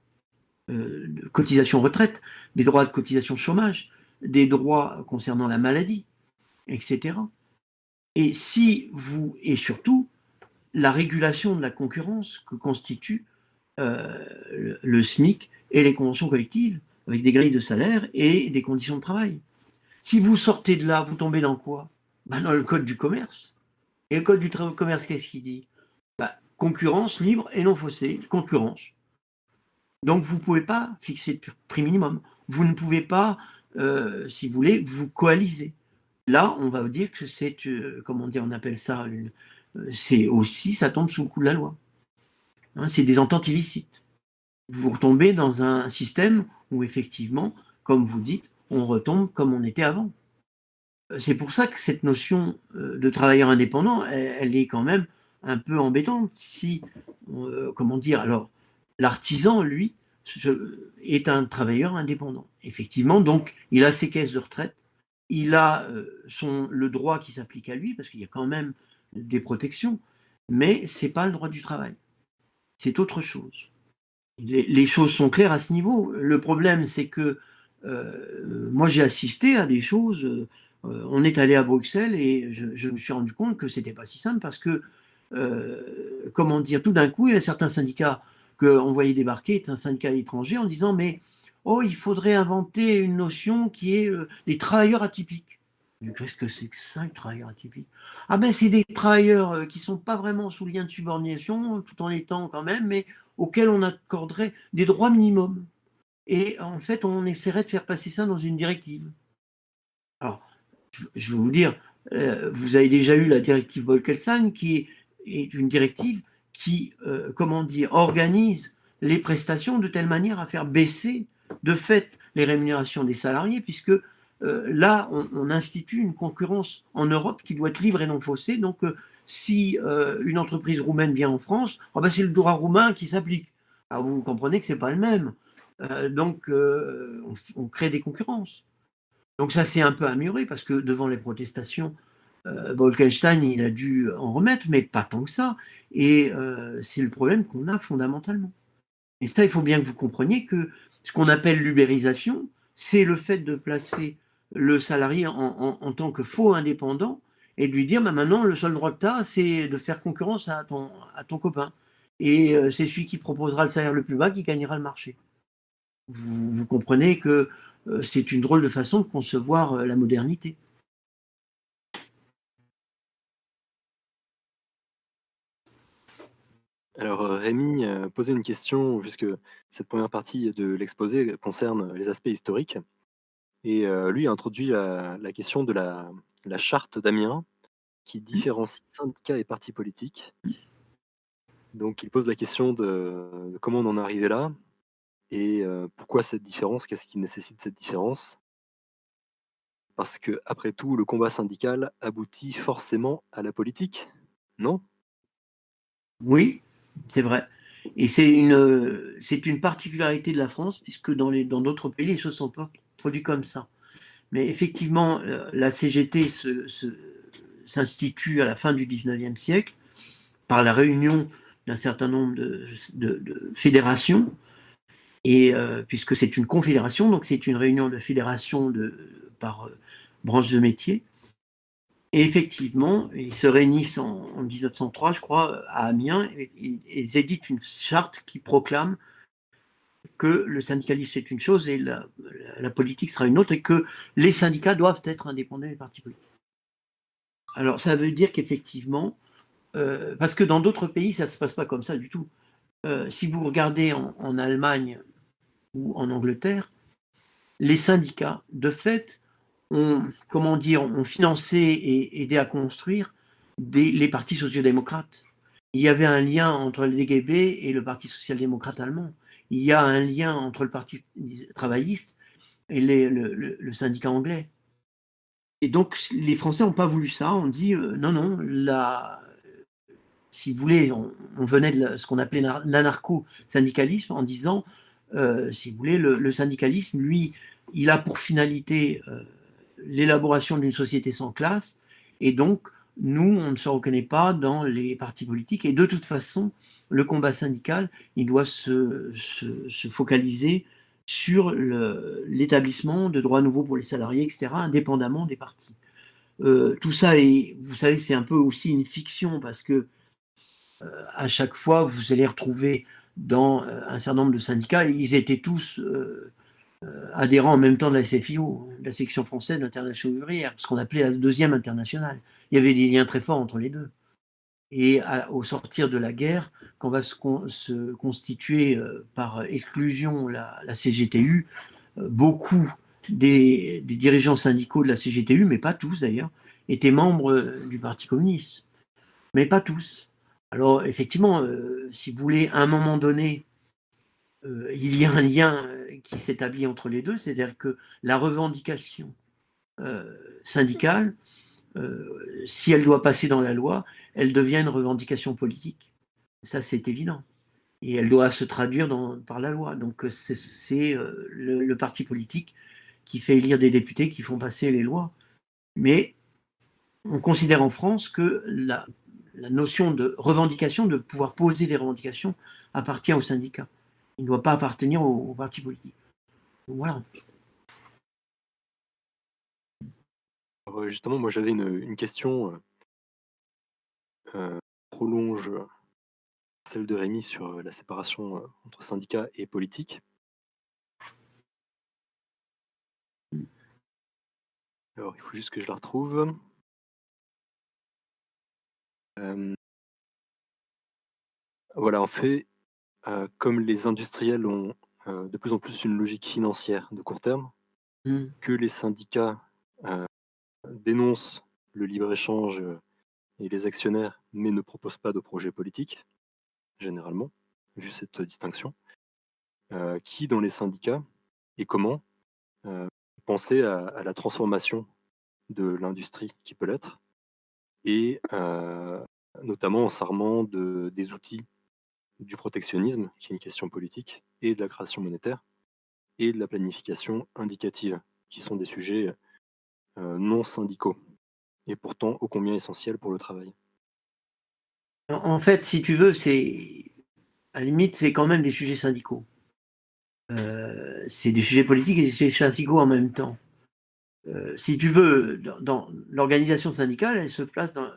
de cotisation retraite, des droits de cotisation chômage, des droits concernant la maladie, etc. Et surtout, la régulation de la concurrence que constitue le SMIC et les conventions collectives, avec des grilles de salaire et des conditions de travail. Si vous sortez de là, vous tombez dans quoi? Dans le code du commerce. Et le code du commerce, qu'est-ce qu'il dit? Concurrence libre et non faussée, concurrence. Donc vous ne pouvez pas fixer de prix minimum. Vous ne pouvez pas, si vous voulez, vous coaliser. Là, on va vous dire que c'est, comment dire, on appelle ça, c'est aussi, ça tombe sous le coup de la loi. C'est des ententes illicites. Vous retombez dans un système où effectivement, comme vous dites, on retombe comme on était avant. C'est pour ça que cette notion de travailleur indépendant, elle est quand même un peu embêtante. Si, comment dire, alors l'artisan, lui, est un travailleur indépendant. Effectivement, donc, il a ses caisses de retraite, il a le droit qui s'applique à lui, parce qu'il y a quand même des protections, mais ce n'est pas le droit du travail. C'est autre chose. Les choses sont claires à ce niveau. Le problème, c'est que moi, j'ai assisté à des choses. On est allé à Bruxelles et je me suis rendu compte que c'était pas si simple parce que, comment dire, tout d'un coup, il y a certains syndicats qu'on voyait débarquer, un syndicat étranger, en disant mais il faudrait inventer une notion qui est les travailleurs atypiques. Qu'est-ce que c'est que ça, les travailleurs atypiques? C'est des travailleurs qui ne sont pas vraiment sous lien de subordination, tout en étant quand même, mais auxquels on accorderait des droits minimums. Et en fait, on essaierait de faire passer ça dans une directive. Alors, je vais vous dire, vous avez déjà eu la directive Bolkestein, qui est une directive qui, comment dire, organise les prestations de telle manière à faire baisser de fait les rémunérations des salariés, puisque là, on institue une concurrence en Europe qui doit être libre et non faussée. Donc, si une entreprise roumaine vient en France, c'est le droit roumain qui s'applique. Alors, vous comprenez que ce n'est pas le même. Donc, on crée des concurrences. Donc ça s'est un peu amélioré parce que devant les protestations, Bolkestein, il a dû en remettre, mais pas tant que ça. Et c'est le problème qu'on a fondamentalement. Et ça, il faut bien que vous compreniez que ce qu'on appelle l'ubérisation, c'est le fait de placer le salarié en tant que faux indépendant et de lui dire, bah, maintenant, le seul droit que tu as, c'est de faire concurrence à ton copain. Et c'est celui qui proposera le salaire le plus bas qui gagnera le marché. Vous comprenez que c'est une drôle de façon de concevoir la modernité. Alors, Rémi posait une question, puisque cette première partie de l'exposé concerne les aspects historiques. Et lui a introduit la question de la charte d'Amiens, qui différencie syndicats et partis politiques. Donc, il pose la question de comment on en est arrivé là et pourquoi cette différence, qu'est-ce qui nécessite cette différence? Parce que, après tout, le combat syndical aboutit forcément à la politique, non? Oui, c'est vrai. Et c'est une particularité de la France, puisque dans d'autres pays, les choses ne sont pas produites comme ça. Mais effectivement, la CGT s'institue à la fin du 19e siècle par la réunion d'un certain nombre de fédérations, et puisque c'est une confédération, donc c'est une réunion de fédérations par branche de métier. Et effectivement, ils se réunissent en 1903, je crois, à Amiens, et ils éditent une charte qui proclame que le syndicalisme est une chose et la politique sera une autre, et que les syndicats doivent être indépendants des partis politiques. Alors, ça veut dire qu'effectivement, parce que dans d'autres pays, ça ne se passe pas comme ça du tout. Si vous regardez en Allemagne ou en Angleterre, les syndicats, de fait, ont financé et aidé à construire les partis sociaux-démocrates. Il y avait un lien entre le DGB et le Parti social-démocrate allemand. Il y a un lien entre le Parti travailliste et le syndicat anglais. Et donc, les Français n'ont pas voulu ça. On dit non, non, si vous voulez, on venait de ce qu'on appelait l'anarcho-syndicalisme en disant, si vous voulez, le syndicalisme, lui, il a pour finalité l'élaboration d'une société sans classe, et donc, nous, on ne se reconnaît pas dans les partis politiques, et de toute façon, le combat syndical, il doit se focaliser sur l'établissement de droits nouveaux pour les salariés, etc., indépendamment des partis. Tout ça, vous savez, c'est un peu aussi une fiction, parce que à chaque fois, vous allez retrouver dans un certain nombre de syndicats, ils étaient tous adhérents en même temps de la SFIO, la section française de l'Internationale ouvrière, ce qu'on appelait la deuxième internationale. Il y avait des liens très forts entre les deux. Et au sortir de la guerre, quand va se constituer par exclusion la CGTU, beaucoup des dirigeants syndicaux de la CGTU, mais pas tous d'ailleurs, étaient membres du Parti communiste. Mais pas tous. Alors effectivement, si vous voulez, à un moment donné, il y a un lien qui s'établit entre les deux, c'est-à-dire que la revendication syndicale, si elle doit passer dans la loi, elle devient une revendication politique. Ça, c'est évident. Et elle doit se traduire par la loi. Donc c'est le parti politique qui fait élire des députés qui font passer les lois. Mais on considère en France que la notion de revendication, de pouvoir poser des revendications, appartient au syndicat. Il ne doit pas appartenir au parti politique. Voilà. Alors, justement, moi j'avais une question prolonge celle de Rémi sur la séparation entre syndicats et politique. Alors, il faut juste que je la retrouve. Voilà, en fait, comme les industriels ont de plus en plus une logique financière de court terme, que les syndicats dénoncent le libre-échange et les actionnaires, mais ne proposent pas de projet politique, généralement, vu cette distinction, qui dans les syndicats et comment penser à la transformation de l'industrie qui peut l'être, et notamment en s'armant des outils du protectionnisme, qui est une question politique, et de la création monétaire, et de la planification indicative, qui sont des sujets non syndicaux, et pourtant ô combien essentiels pour le travail. En fait, si tu veux, à la limite, c'est quand même des sujets syndicaux. C'est des sujets politiques et des sujets syndicaux en même temps. Si tu veux, dans l'organisation syndicale, elle se place dans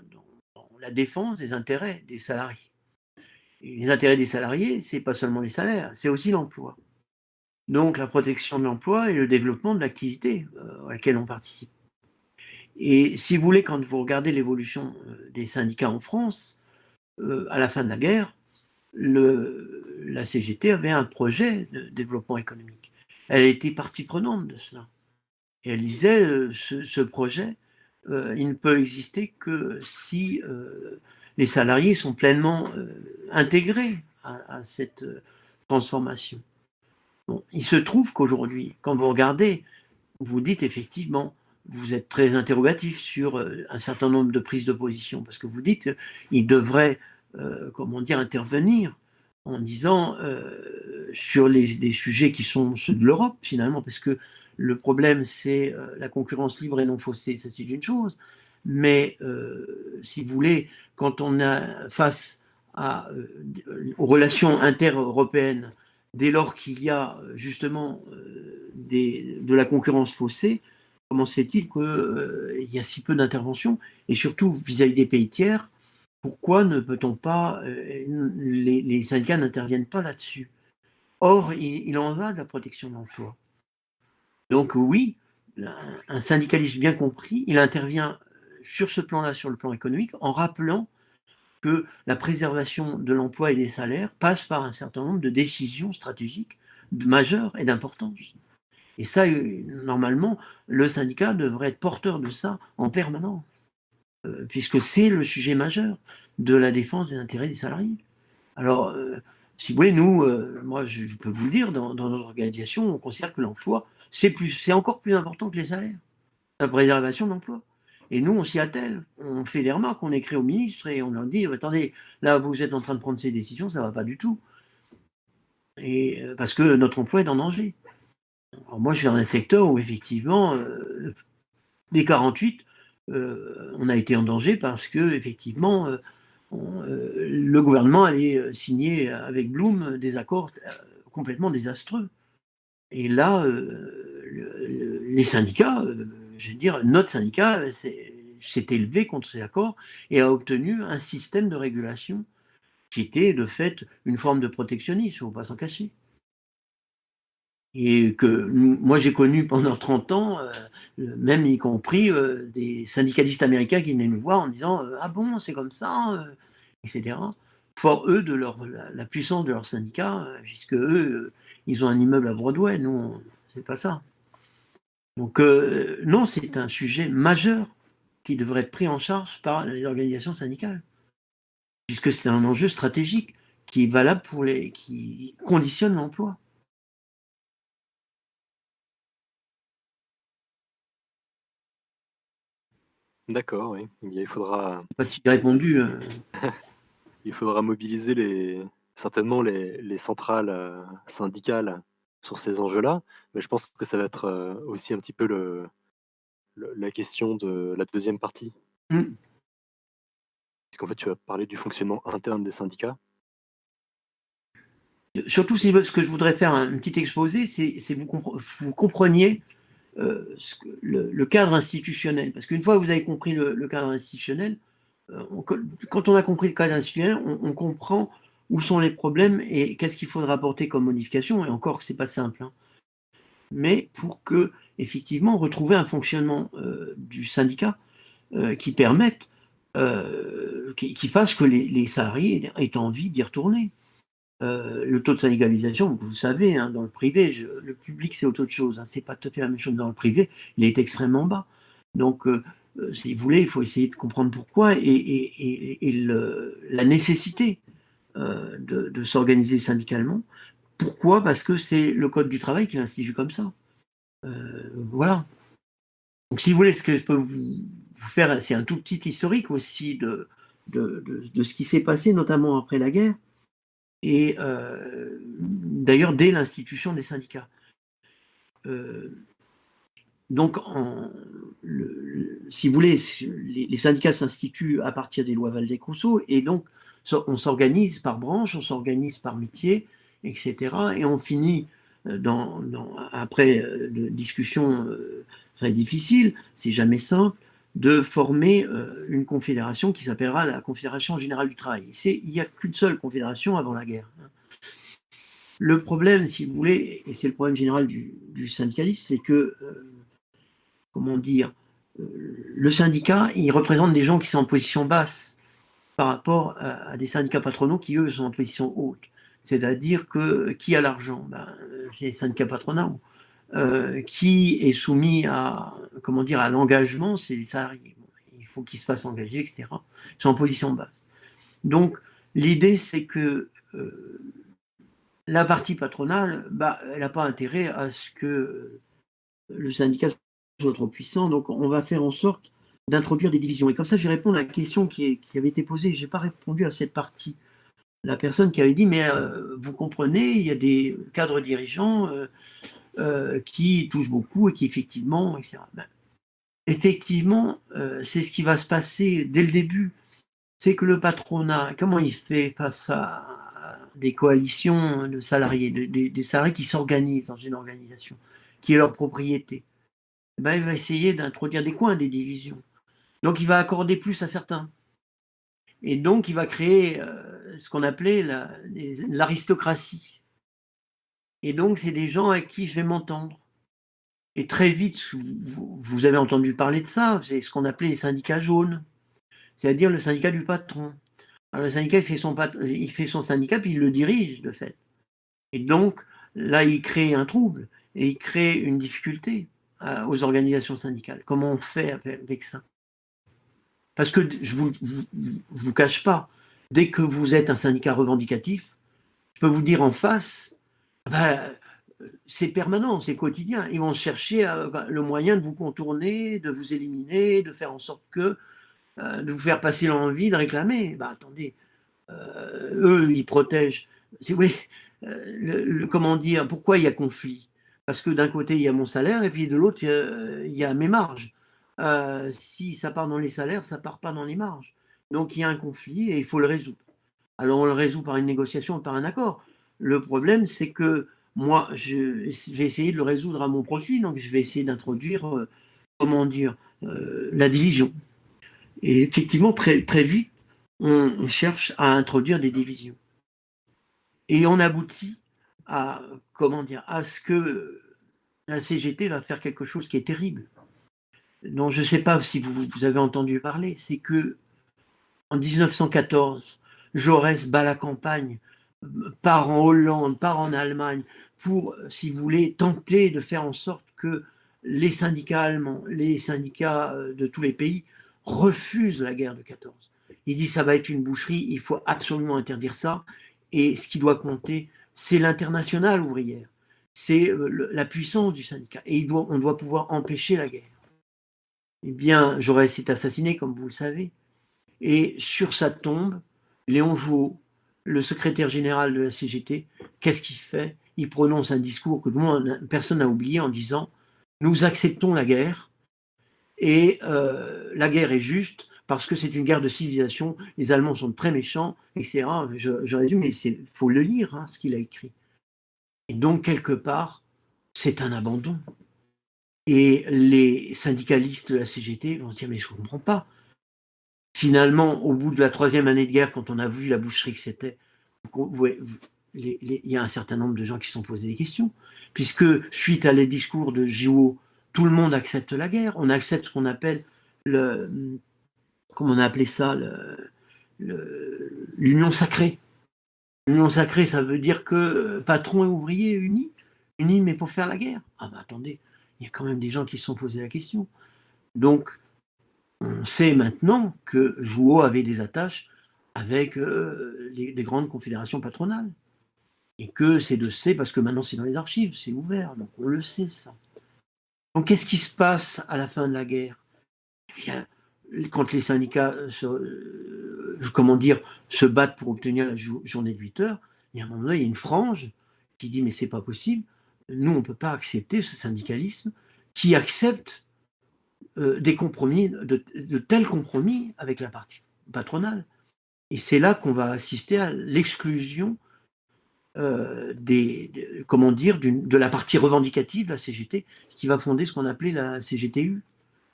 la défense des intérêts des salariés. Et les intérêts des salariés, c'est pas seulement les salaires, c'est aussi l'emploi. Donc la protection de l'emploi et le développement de l'activité à laquelle on participe. Et si vous voulez, quand vous regardez l'évolution des syndicats en France, à la fin de la guerre, la CGT avait un projet de développement économique. Elle était partie prenante de cela. Et elle disait, ce projet, il ne peut exister que si les salariés sont pleinement intégrés à cette transformation. Bon, il se trouve qu'aujourd'hui, quand vous regardez, vous dites effectivement, vous êtes très interrogatif sur un certain nombre de prises de position, parce que vous dites qu'il devrait, comment dire, intervenir en disant sur des sujets qui sont ceux de l'Europe, finalement, parce que le problème, c'est la concurrence libre et non faussée, ça c'est une chose, mais si vous voulez, quand on a face aux relations inter-européennes, dès lors qu'il y a justement de la concurrence faussée, comment se fait-il qu'il y a si peu d'intervention? Et surtout vis-à-vis des pays tiers, pourquoi ne peut-on pas, les syndicats n'interviennent pas là-dessus? Or, il en va de la protection de l'emploi. Donc oui, un syndicaliste bien compris, il intervient sur ce plan-là, sur le plan économique, en rappelant que la préservation de l'emploi et des salaires passe par un certain nombre de décisions stratégiques majeures et d'importance. Et ça, normalement, le syndicat devrait être porteur de ça en permanence, puisque c'est le sujet majeur de la défense des intérêts des salariés. Alors, si vous voulez, nous, moi, je peux vous le dire, dans notre organisation, on considère que l'emploi, c'est encore plus important que les salaires, la préservation de l'emploi. Et nous, on s'y attelle, on fait des remarques, on écrit au ministre et on leur dit, attendez, là, vous êtes en train de prendre ces décisions, ça ne va pas du tout. Et parce que notre emploi est en danger. Alors moi, je suis dans un secteur où, effectivement, dès 48, on a été en danger parce que, effectivement, le gouvernement allait signer avec Blum des accords complètement désastreux. Et là, les syndicats, je veux dire, notre syndicat s'est élevé contre ces accords et a obtenu un système de régulation qui était de fait une forme de protectionnisme, il ne faut pas s'en cacher. Et que moi j'ai connu pendant 30 ans, même y compris des syndicalistes américains qui venaient nous voir en disant ah bon, c'est comme ça, etc. Fort eux de la puissance de leur syndicat, puisque eux, ils ont un immeuble à Broadway, nous, c'est pas ça. Donc non, c'est un sujet majeur qui devrait être pris en charge par les organisations syndicales, puisque c'est un enjeu stratégique qui est valable qui conditionne l'emploi. D'accord, oui. Eh bien, Je ne sais pas si j'ai répondu. il faudra mobiliser certainement les centrales syndicales sur ces enjeux-là, mais je pense que ça va être aussi un petit peu la question de la deuxième partie, puisqu'en fait, tu vas parler du fonctionnement interne des syndicats. Surtout, ce que je voudrais faire un petit exposé, c'est vous compreniez le cadre institutionnel. Parce qu'une fois que vous avez compris le cadre institutionnel, quand on a compris le cadre institutionnel, on comprend où sont les problèmes et qu'est-ce qu'il faudra apporter comme modification. Et encore, c'est pas simple. Hein. Mais pour que, effectivement, retrouver un fonctionnement du syndicat qui permette, qui fasse que les salariés aient envie d'y retourner. Le taux de syndicalisation, vous savez, hein, dans le privé, le public c'est autre chose, hein, c'est pas tout à fait la même chose dans le privé, il est extrêmement bas. Donc, si vous voulez, il faut essayer de comprendre pourquoi et la nécessité de s'organiser syndicalement. Pourquoi? Parce que c'est le Code du travail qui l'institue comme ça. Voilà. Donc, si vous voulez, ce que je peux vous faire, c'est un tout petit historique aussi de ce qui s'est passé, notamment après la guerre. Et d'ailleurs, dès l'institution des syndicats. donc, si vous voulez, les syndicats s'instituent à partir des lois Waldeck-Rousseau, et donc on s'organise par branche, on s'organise par métier, etc. Et on finit, après de discussions très difficiles, c'est jamais simple, de former une confédération qui s'appellera la Confédération Générale du Travail. Il n'y a qu'une seule confédération avant la guerre. Le problème, si vous voulez, et c'est le problème général du syndicalisme, c'est que comment dire, le syndicat, il représente des gens qui sont en position basse par rapport à des syndicats patronaux qui, eux, sont en position haute. C'est-à-dire que qui a l'argent? Les syndicats patronaux. Qui est soumis à, comment dire, à l'engagement, c'est les salariés. Il faut qu'ils se fassent engager, etc. Ils sont en position basse. Donc, l'idée, c'est que la partie patronale, elle n'a pas intérêt à ce que le syndicat soit trop puissant, donc on va faire en sorte d'introduire des divisions. Et comme ça, je vais répondre à la question qui avait été posée. Je n'ai pas répondu à cette partie. La personne qui avait dit, mais vous comprenez, il y a des cadres dirigeants qui touchent beaucoup et qui effectivement, etc. Effectivement, c'est ce qui va se passer dès le début. C'est que le patronat, comment il fait face à des coalitions de salariés, des salariés qui s'organisent dans une organisation, qui est leur propriété? Il va essayer d'introduire des coins, des divisions. Donc, il va accorder plus à certains. Et donc, il va créer ce qu'on appelait l'aristocratie. Et donc, c'est des gens avec qui je vais m'entendre. Et très vite, vous avez entendu parler de ça, c'est ce qu'on appelait les syndicats jaunes, c'est-à-dire le syndicat du patron. Alors, le syndicat, il fait son syndicat, puis il le dirige, de fait. Et donc, là, il crée un trouble, et il crée une difficulté aux organisations syndicales. Comment on fait avec ça? Parce que je vous cache pas, dès que vous êtes un syndicat revendicatif, je peux vous dire en face, c'est permanent, c'est quotidien. Ils vont chercher le moyen de vous contourner, de vous éliminer, de faire en sorte que, de vous faire passer l'envie de réclamer. Attendez, eux, ils protègent. Oui, comment dire, pourquoi il y a conflit? Parce que d'un côté, il y a mon salaire, et puis de l'autre, il y a mes marges. Si ça part dans les salaires, ça part pas dans les marges. Donc il y a un conflit et il faut le résoudre. Alors on le résout par une négociation, par un accord. Le problème, c'est que moi, je vais essayer de le résoudre à mon profit, donc je vais essayer d'introduire, la division. Et effectivement, très, très vite, on cherche à introduire des divisions. Et on aboutit à, à ce que la CGT va faire quelque chose qui est terrible. dont je ne sais pas si vous avez entendu parler, c'est que en 1914, Jaurès bat la campagne, part en Hollande, part en Allemagne, pour, si vous voulez, tenter de faire en sorte que les syndicats allemands, les syndicats de tous les pays refusent la guerre de 14. Il dit ça va être une boucherie, il faut absolument interdire ça, et ce qui doit compter, c'est l'internationale ouvrière, c'est la puissance du syndicat, et on doit pouvoir empêcher la guerre. Eh bien, Jaurès est assassiné, comme vous le savez, et sur sa tombe, Léon Jouot, le secrétaire général de la CGT, qu'est-ce qu'il fait? Il prononce un discours que personne n'a oublié en disant « Nous acceptons la guerre, et la guerre est juste parce que c'est une guerre de civilisation, les Allemands sont très méchants, etc. » Je résume, mais il faut le lire, ce qu'il a écrit. Et donc, quelque part, c'est un abandon. Et les syndicalistes de la CGT vont se dire « Mais je ne comprends pas. » Finalement, au bout de la 3e année de guerre, quand on a vu la boucherie que c'était, il y a un certain nombre de gens qui se sont posés des questions, puisque suite à les discours de Jouot, tout le monde accepte la guerre. On accepte ce qu'on appelle comment on a appelé ça, l'union sacrée. L'union sacrée, ça veut dire que patron et ouvrier unis mais pour faire la guerre. Attendez, il y a quand même des gens qui se sont posés la question. Donc, on sait maintenant que Jouot avait des attaches avec les grandes confédérations patronales. Et que c'est de C, parce que maintenant c'est dans les archives, c'est ouvert, donc on le sait ça. Donc qu'est-ce qui se passe à la fin de la guerre? Eh bien, quand les syndicats se battent pour obtenir la journée de 8 heures, il y a un moment donné, il y a une frange qui dit mais c'est pas possible, nous, on ne peut pas accepter ce syndicalisme qui accepte des compromis, de tels compromis avec la partie patronale. Et c'est là qu'on va assister à l'exclusion de la partie revendicative de la CGT, qui va fonder ce qu'on appelait la CGTU,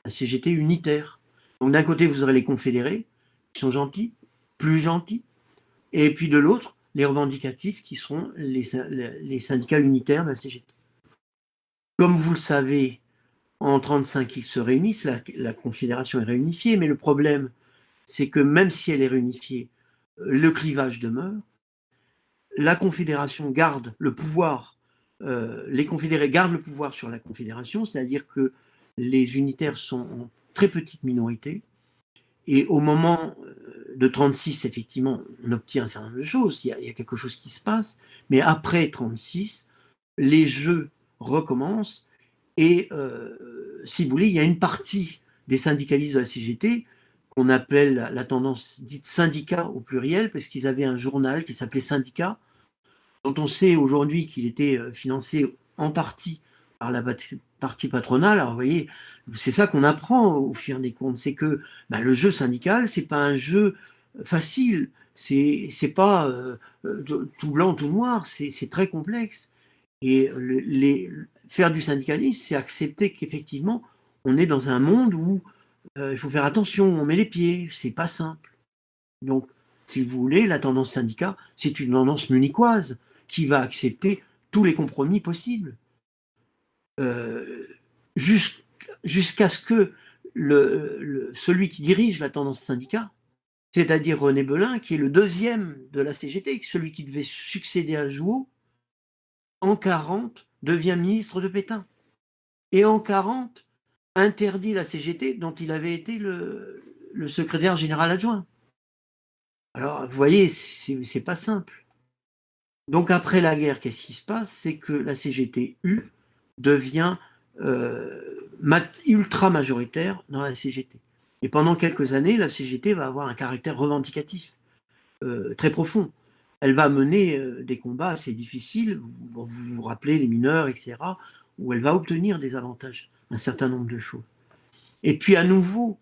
la CGT unitaire. Donc d'un côté, vous aurez les confédérés, qui sont gentils, plus gentils, et puis de l'autre, les revendicatifs, qui seront les syndicats unitaires de la CGT. Comme vous le savez, en 1935, ils se réunissent, la Confédération est réunifiée, mais le problème, c'est que même si elle est réunifiée, le clivage demeure. La Confédération garde le pouvoir, les confédérés gardent le pouvoir sur la Confédération, c'est-à-dire que les unitaires sont en très petite minorité. Et au moment de 1936, effectivement, on obtient un certain nombre de choses, il y a quelque chose qui se passe, mais après 1936, les jeux recommencent et, si vous voulez, il y a une partie des syndicalistes de la CGT qu'on appelle la tendance dite syndicat au pluriel, parce qu'ils avaient un journal qui s'appelait Syndicat, dont on sait aujourd'hui qu'il était financé en partie par la partie patronale. Alors vous voyez, c'est ça qu'on apprend au fur des comptes, c'est que le jeu syndical, c'est pas un jeu facile, c'est pas tout blanc, tout noir, c'est très complexe. Et faire du syndicalisme, c'est accepter qu'effectivement, on est dans un monde où il faut faire attention, on met les pieds, c'est pas simple. Donc, si vous voulez, la tendance syndicat, c'est une tendance munichoise qui va accepter tous les compromis possibles. Jusqu'à ce que celui qui dirige la tendance syndicat, c'est-à-dire René Belin, qui est le deuxième de la CGT, celui qui devait succéder à Jouot, en 1940, devient ministre de Pétain. Et en 1940, interdit la CGT, dont il avait été le secrétaire général adjoint. Alors, vous voyez, c'est pas simple. Donc, après la guerre, qu'est-ce qui se passe? C'est que la CGT-U devient ultra majoritaire dans la CGT. Et pendant quelques années, la CGT va avoir un caractère revendicatif très profond. Elle va mener des combats assez difficiles, vous vous rappelez les mineurs, etc., où elle va obtenir des avantages, un certain nombre de choses. Et puis à nouveau,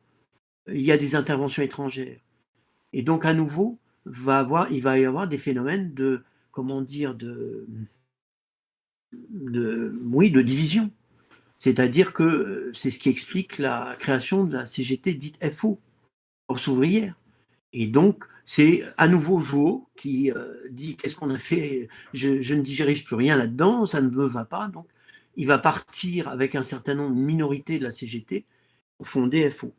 il y a des interventions étrangères. Et donc à nouveau, il va y avoir des phénomènes de division. C'est-à-dire que c'est ce qui explique la création de la CGT dite FO, Force ouvrière. Et donc, c'est à nouveau Jouot qui dit qu'est-ce qu'on a fait, je ne dirige plus rien là-dedans, ça ne me va pas. Donc, il va partir avec un certain nombre de minorités de la CGT pour fonder FO.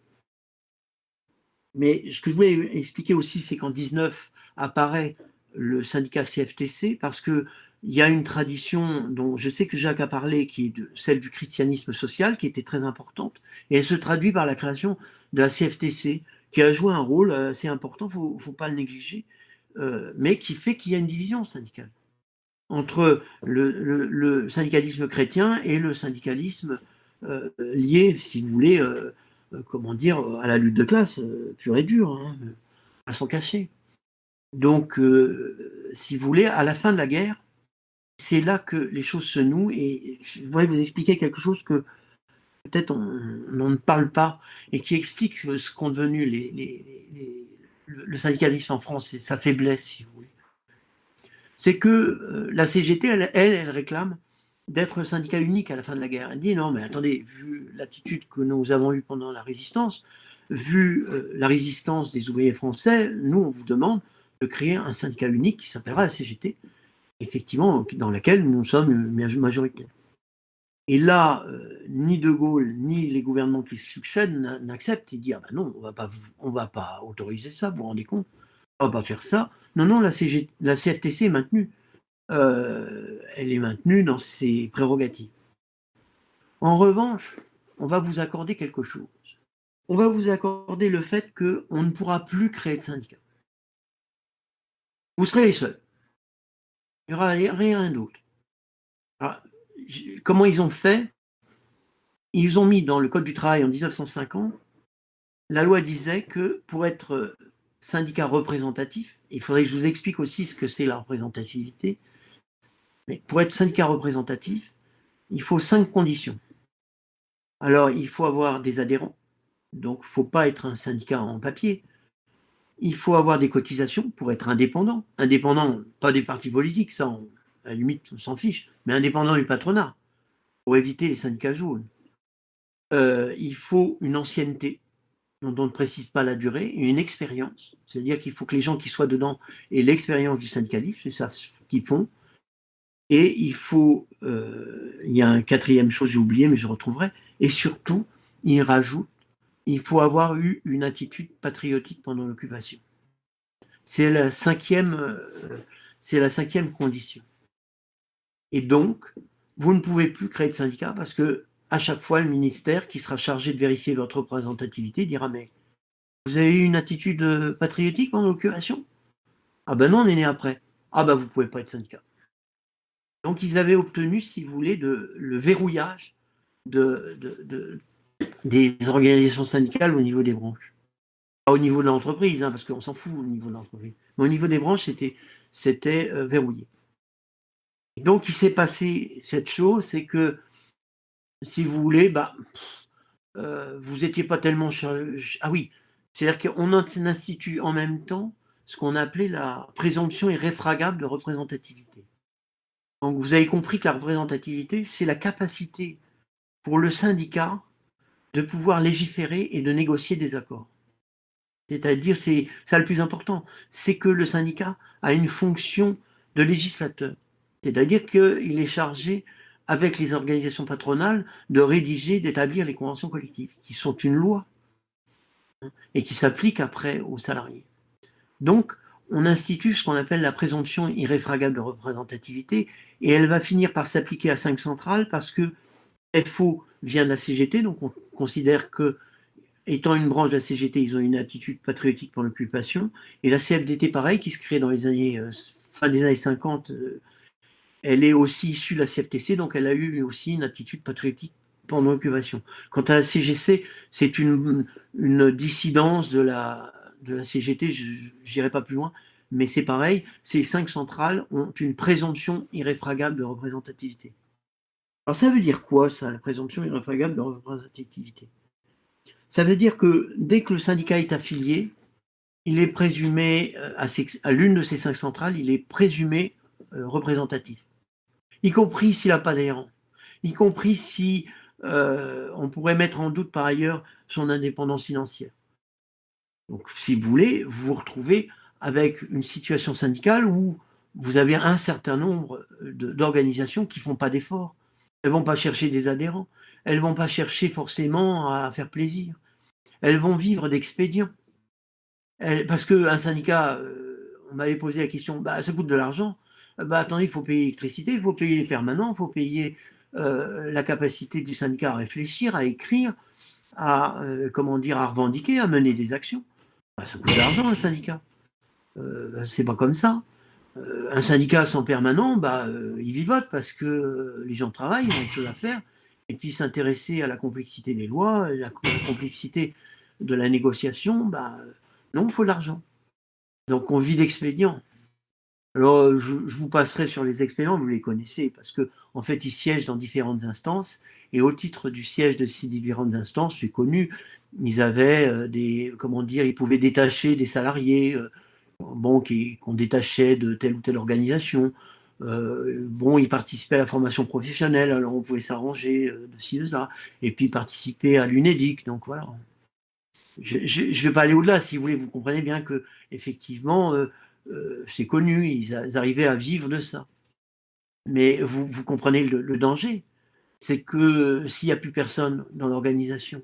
Mais ce que je voulais expliquer aussi, c'est qu'en 1919 apparaît le syndicat CFTC parce qu'il y a une tradition dont je sais que Jacques a parlé, qui est celle du christianisme social, qui était très importante, et elle se traduit par la création de la CFTC, qui a joué un rôle assez important, il ne faut pas le négliger, mais qui fait qu'il y a une division syndicale entre le syndicalisme chrétien et le syndicalisme lié, si vous voulez, à la lutte de classe pure et dure, à s'en cacher. Donc, si vous voulez, à la fin de la guerre, c'est là que les choses se nouent, et je voudrais vous expliquer quelque chose que peut-être on ne parle pas, et qui explique ce qu'ont devenu le syndicalisme en France et sa faiblesse, si vous voulez. C'est que la CGT, elle réclame d'être un syndicat unique à la fin de la guerre. Elle dit non, mais attendez, vu l'attitude que nous avons eue pendant la résistance, vu la résistance des ouvriers français, nous, on vous demande de créer un syndicat unique qui s'appellera la CGT, effectivement, dans laquelle nous sommes majoritaires. Et là, ni De Gaulle, ni les gouvernements qui succèdent n'acceptent. Ils disent, ah ben non, on va pas autoriser ça, vous vous rendez compte? On va pas faire ça. Non, la CFTC est maintenue. Elle est maintenue dans ses prérogatives. En revanche, on va vous accorder quelque chose. On va vous accorder le fait qu'on ne pourra plus créer de syndicat. Vous serez les seuls. Il n'y aura rien d'autre. Alors, comment ils ont fait? Ils ont mis dans le Code du travail en 1950, la loi disait que pour être syndicat représentatif, il faudrait que je vous explique aussi ce que c'est la représentativité, mais pour être syndicat représentatif, il faut 5 conditions. Alors, il faut avoir des adhérents, donc il ne faut pas être un syndicat en papier. Il faut avoir des cotisations pour être indépendant. Indépendant, pas des partis politiques, ça, à la limite, on s'en fiche, mais indépendant du patronat, pour éviter les syndicats jaunes. Il faut une ancienneté, dont on ne précise pas la durée, et une expérience. C'est-à-dire qu'il faut que les gens qui soient dedans aient l'expérience du syndicalisme, c'est ça ce qu'ils font. Et il faut, il y a une quatrième chose, j'ai oublié, mais je retrouverai, et surtout, il rajoute, il faut avoir eu une attitude patriotique pendant l'occupation. C'est la cinquième condition. Et donc, vous ne pouvez plus créer de syndicat parce que à chaque fois, le ministère qui sera chargé de vérifier votre représentativité dira « Mais vous avez eu une attitude patriotique pendant l'occupation ?»« Ah ben non, on est né après. »« Ah ben vous ne pouvez pas être syndicat. » Donc ils avaient obtenu, si vous voulez, le verrouillage des organisations syndicales au niveau des branches. Pas au niveau de l'entreprise, parce qu'on s'en fout au niveau de l'entreprise. Mais au niveau des branches, c'était verrouillé. Et donc il s'est passé cette chose, c'est que, si vous voulez, vous n'étiez pas tellement... Ah oui, c'est-à-dire qu'on institue en même temps ce qu'on appelait la présomption irréfragable de représentativité. Donc vous avez compris que la représentativité, c'est la capacité pour le syndicat de pouvoir légiférer et de négocier des accords. C'est-à-dire, c'est ça le plus important, c'est que le syndicat a une fonction de législateur. C'est-à-dire qu'il est chargé, avec les organisations patronales, de rédiger, d'établir les conventions collectives, qui sont une loi, et qui s'appliquent après aux salariés. Donc, on institue ce qu'on appelle la présomption irréfragable de représentativité, et elle va finir par s'appliquer à 5 centrales, parce que FO vient de la CGT, donc on considère que, étant une branche de la CGT, ils ont une attitude patriotique pour l'occupation, et la CFDT, pareil, qui se crée dans les années, fin des années 50, elle est aussi issue de la CFTC, donc elle a eu aussi une attitude patriotique pendant l'occupation. Quant à la CGC, c'est une dissidence de la CGT, je n'irai pas plus loin, mais c'est pareil, ces 5 centrales ont une présomption irréfragable de représentativité. Alors ça veut dire quoi, ça, la présomption irréfragable de représentativité? Ça veut dire que dès que le syndicat est affilié, il est présumé, à l'une de ces 5 centrales, il est présumé représentatif, y compris s'il n'a pas d'adhérents, y compris si on pourrait mettre en doute par ailleurs son indépendance financière. Donc si vous voulez, vous vous retrouvez avec une situation syndicale où vous avez un certain nombre d'organisations qui ne font pas d'efforts. Elles ne vont pas chercher des adhérents, elles ne vont pas chercher forcément à faire plaisir. Elles vont vivre d'expédients. Parce qu'un syndicat, on m'avait posé la question, ça coûte de l'argent. Attendez, il faut payer l'électricité, il faut payer les permanents, il faut payer la capacité du syndicat à réfléchir, à écrire, à revendiquer, à mener des actions. Ça coûte de l'argent, un syndicat. C'est pas comme ça. Un syndicat sans permanent, il vivote parce que les gens travaillent, ils ont des choses à faire, et puis s'intéresser à la complexité des lois, la complexité de la négociation, non, il faut de l'argent. Donc on vit d'expédients. Alors je vous passerai sur les expédients, vous les connaissez, parce que en fait ils siègent dans différentes instances, et au titre du siège de ces différentes instances, c'est connu, ils avaient ils pouvaient détacher des salariés, qu'on détachait de telle ou telle organisation. Ils participaient à la formation professionnelle, alors on pouvait s'arranger de ci, de ça, et puis participer à l'UNEDIC, donc voilà. Je ne vais pas aller au-delà, si vous voulez, vous comprenez bien que effectivement, c'est connu, ils arrivaient à vivre de ça. Mais vous comprenez le danger, c'est que s'il n'y a plus personne dans l'organisation,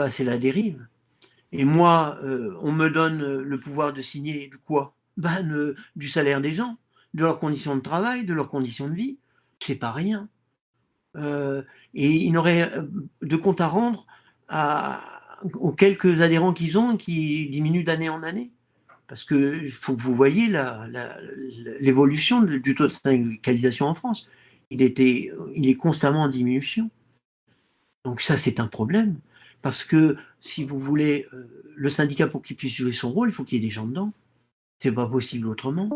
c'est la dérive. Et moi, on me donne le pouvoir de signer de quoi? Du salaire des gens, de leurs conditions de travail, de leurs conditions de vie. C'est pas rien. Et ils n'auraient de compte à rendre aux quelques adhérents qu'ils ont, qui diminuent d'année en année. Parce qu'il faut que vous voyez l'évolution du taux de syndicalisation en France. Il est constamment en diminution. Donc ça, c'est un problème. Parce que, si vous voulez, le syndicat, pour qu'il puisse jouer son rôle, il faut qu'il y ait des gens dedans. C'est pas possible autrement.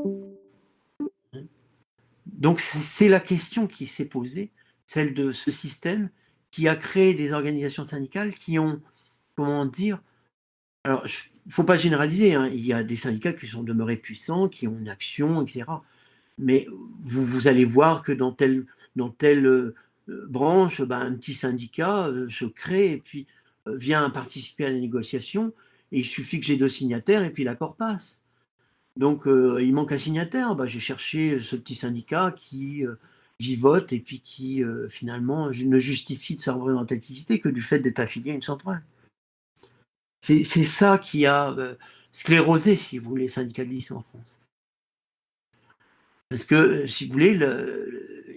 Donc c'est la question qui s'est posée celle de ce système qui a créé des organisations syndicales qui ont, comment dire, alors il ne faut pas généraliser, hein, il y a des syndicats qui sont demeurés puissants, qui ont une action, etc. Mais vous allez voir que dans telle branche, un petit syndicat se crée et puis vient participer à la négociation, et il suffit que j'ai 2 signataires et puis l'accord passe. Donc il manque un signataire, j'ai cherché ce petit syndicat qui vivote et puis qui finalement ne justifie de sa représentativité que du fait d'être affilié à une centrale. C'est ça qui a sclérosé, si vous voulez, le syndicalisme en France. Parce que, si vous voulez,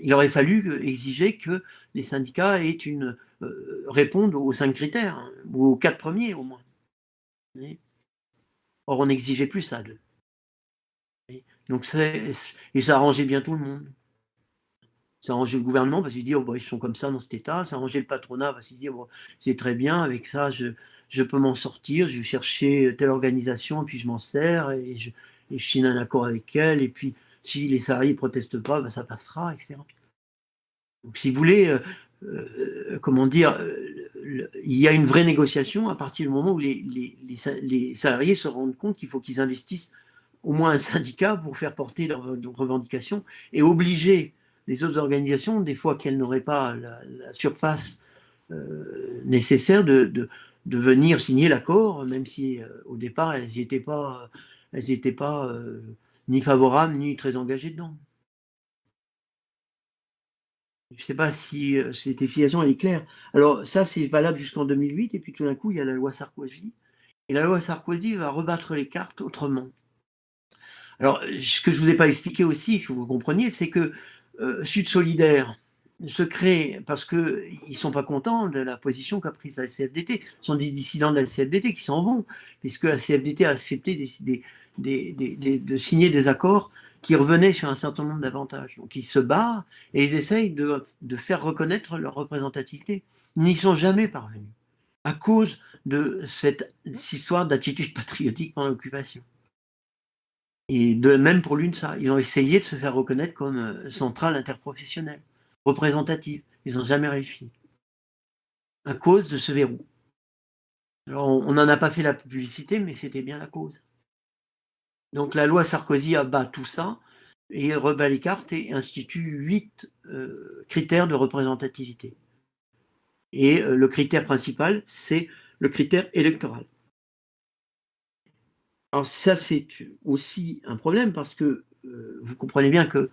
il aurait fallu exiger que les syndicats répondent aux 5 critères, hein, ou aux 4 premiers au moins. Or, on n'exigeait plus ça d'eux. Donc, et ça arrangeait bien tout le monde. Ça arrangeait le gouvernement parce qu'il dit ils sont comme ça dans cet état. Ça arrangeait le patronat parce qu'il dit c'est très bien, avec ça, je peux m'en sortir, je vais chercher telle organisation, et puis je m'en sers, et je signe un accord avec elle, et puis si les salariés ne protestent pas, ça passera, etc. Donc, si vous voulez, comment dire, il y a une vraie négociation à partir du moment où les salariés se rendent compte qu'il faut qu'ils investissent au moins un syndicat pour faire porter leurs revendications et obliger les autres organisations, des fois qu'elles n'auraient pas la surface nécessaire de venir signer l'accord, même si au départ elles n'y étaient pas, ni favorables ni très engagées dedans. Je ne sais pas si cette efficacité est claire. Alors ça, c'est valable jusqu'en 2008, et puis tout d'un coup, il y a la loi Sarkozy. Et la loi Sarkozy va rebattre les cartes autrement. Alors, ce que je ne vous ai pas expliqué aussi, que vous compreniez, c'est que Sud Solidaire se crée parce qu'ils ne sont pas contents de la position qu'a prise la CFDT. Ce sont des dissidents de la CFDT qui s'en vont, puisque la CFDT a accepté de signer des accords qui revenaient sur un certain nombre d'avantages. Donc ils se barrent et ils essayent de faire reconnaître leur représentativité. Ils n'y sont jamais parvenus, à cause de cette histoire d'attitude patriotique pendant l'occupation. Et de même pour l'UNSA, ils ont essayé de se faire reconnaître comme centrale interprofessionnelle, représentative. Ils n'ont jamais réussi, à cause de ce verrou. Alors on n'en a pas fait la publicité, mais c'était bien la cause. Donc la loi Sarkozy abat tout ça et rebat les cartes et institue 8 critères de représentativité. Et le critère principal, c'est le critère électoral. Alors ça, c'est aussi un problème parce que vous comprenez bien que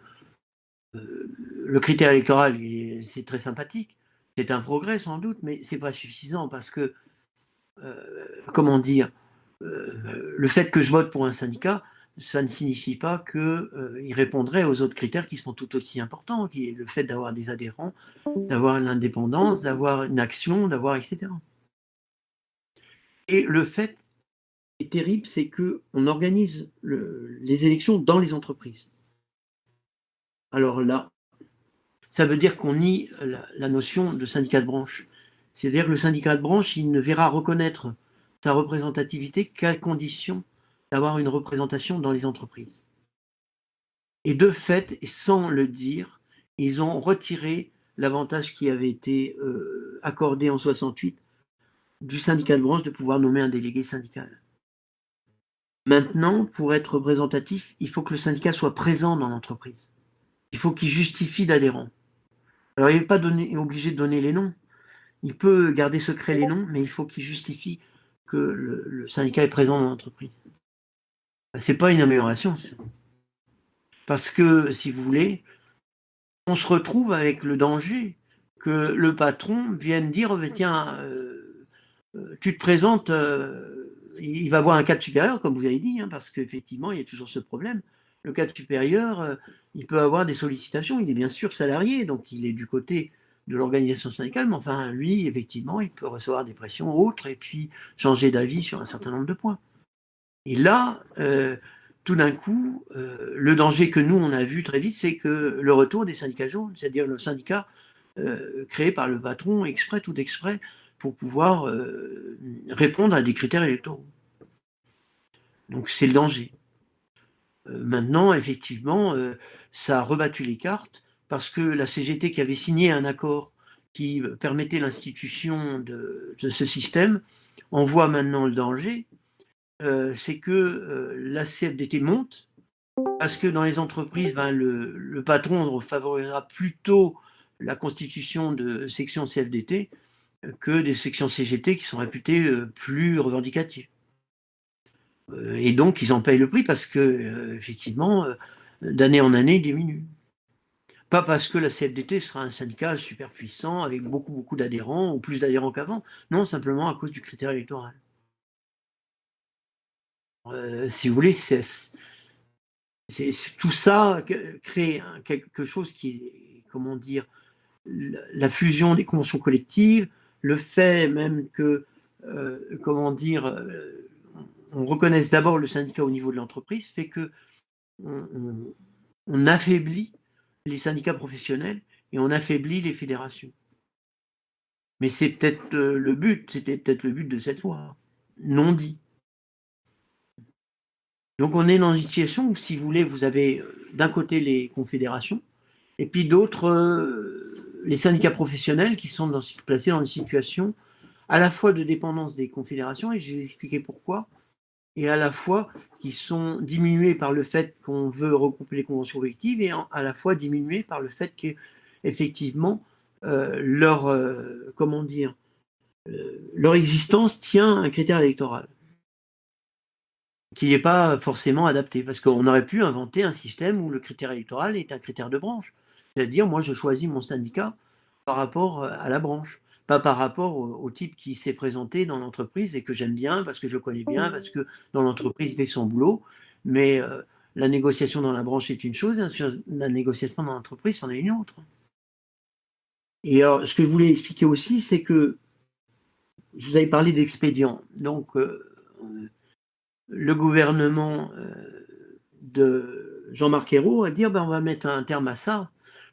le critère électoral, c'est très sympathique. C'est un progrès sans doute, mais c'est pas suffisant parce que, comment dire, le fait que je vote pour un syndicat, ça ne signifie pas qu'il répondrait aux autres critères qui sont tout aussi importants, qui est le fait d'avoir des adhérents, d'avoir l'indépendance, d'avoir une action, d'avoir etc. Et le fait qui est terrible, c'est qu'on organise les élections dans les entreprises. Alors là, ça veut dire qu'on nie la notion de syndicat de branche. C'est-à-dire que le syndicat de branche, il ne verra reconnaître sa représentativité qu'à condition d'avoir une représentation dans les entreprises. Et de fait, sans le dire, ils ont retiré l'avantage qui avait été accordé en 68 du syndicat de branche de pouvoir nommer un délégué syndical. Maintenant, pour être représentatif, il faut que le syndicat soit présent dans l'entreprise. Il faut qu'il justifie d'adhérents. Alors, il n'est pas obligé de donner les noms. Il peut garder secret les noms, mais il faut qu'il justifie que le syndicat est présent dans l'entreprise. Ce n'est pas une amélioration. Parce que, si vous voulez, on se retrouve avec le danger que le patron vienne dire tiens, tu te présentes, il va avoir un cadre supérieur, comme vous avez dit, parce qu'effectivement, il y a toujours ce problème. Le cadre supérieur, il peut avoir des sollicitations, il est bien sûr salarié, donc il est du côté de l'organisation syndicale, mais enfin, lui, effectivement, il peut recevoir des pressions autres et puis changer d'avis sur un certain nombre de points. Et là, tout d'un coup, le danger que nous, on a vu très vite, c'est que le retour des syndicats jaunes, c'est-à-dire le syndicat créé par le patron, exprès, tout exprès, pour pouvoir répondre à des critères électoraux. Donc c'est le danger. Maintenant, effectivement, ça a rebattu les cartes parce que la CGT qui avait signé un accord qui permettait l'institution de ce système, on voit maintenant le danger, c'est que la CFDT monte, parce que dans les entreprises, le patron favorisera plutôt la constitution de sections CFDT que des sections CGT qui sont réputées plus revendicatives. Et donc, ils en payent le prix parce que, effectivement, d'année en année, ils diminuent. Pas parce que la CFDT sera un syndicat super puissant avec beaucoup d'adhérents ou plus d'adhérents qu'avant. Non, simplement à cause du critère électoral. Si vous voulez, tout ça crée quelque chose qui est, comment dire, la fusion des conventions collectives, le fait même que, comment dire, on reconnaisse d'abord le syndicat au niveau de l'entreprise, fait que on affaiblit les syndicats professionnels et on affaiblit les fédérations. Mais c'est peut-être le but, c'était peut-être le but de cette loi, non dit. Donc on est dans une situation où, si vous voulez, vous avez d'un côté les confédérations, et puis d'autres, les syndicats professionnels qui sont placés dans une situation à la fois de dépendance des confédérations, et je vais vous expliquer pourquoi, et à la fois qui sont diminués par le fait qu'on veut regrouper les conventions collectives, et à la fois diminués par le fait qu'effectivement leur existence tient à un critère électoral qui n'est pas forcément adapté, parce qu'on aurait pu inventer un système où le critère électoral est un critère de branche. C'est-à-dire, moi, je choisis mon syndicat par rapport à la branche, pas par rapport au type qui s'est présenté dans l'entreprise et que j'aime bien, parce que je le connais bien, parce que dans l'entreprise, il fait son boulot. Mais la négociation dans la branche est une chose, la négociation dans l'entreprise, c'en est une autre. Et alors, ce que je voulais expliquer aussi, c'est que je vous avais parlé d'expédients. Donc, le gouvernement de Jean-Marc Ayrault a dit on va mettre un terme à ça,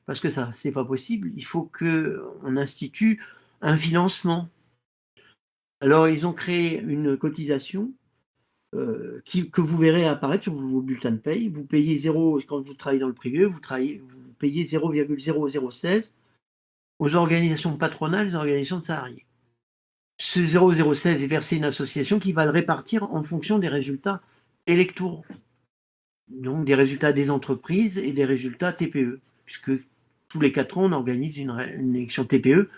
parce que ça, c'est pas possible. Il faut qu'on institue un financement. Alors, ils ont créé une cotisation que vous verrez apparaître sur vos bulletins de paye. Vous payez 0, quand vous travaillez dans le privé, vous payez 0,0016 aux organisations patronales, aux organisations de salariés. Ce 0,016 est versé à une association qui va le répartir en fonction des résultats électoraux. Donc des résultats des entreprises et des résultats TPE, puisque tous les 4 ans, on organise une élection TPE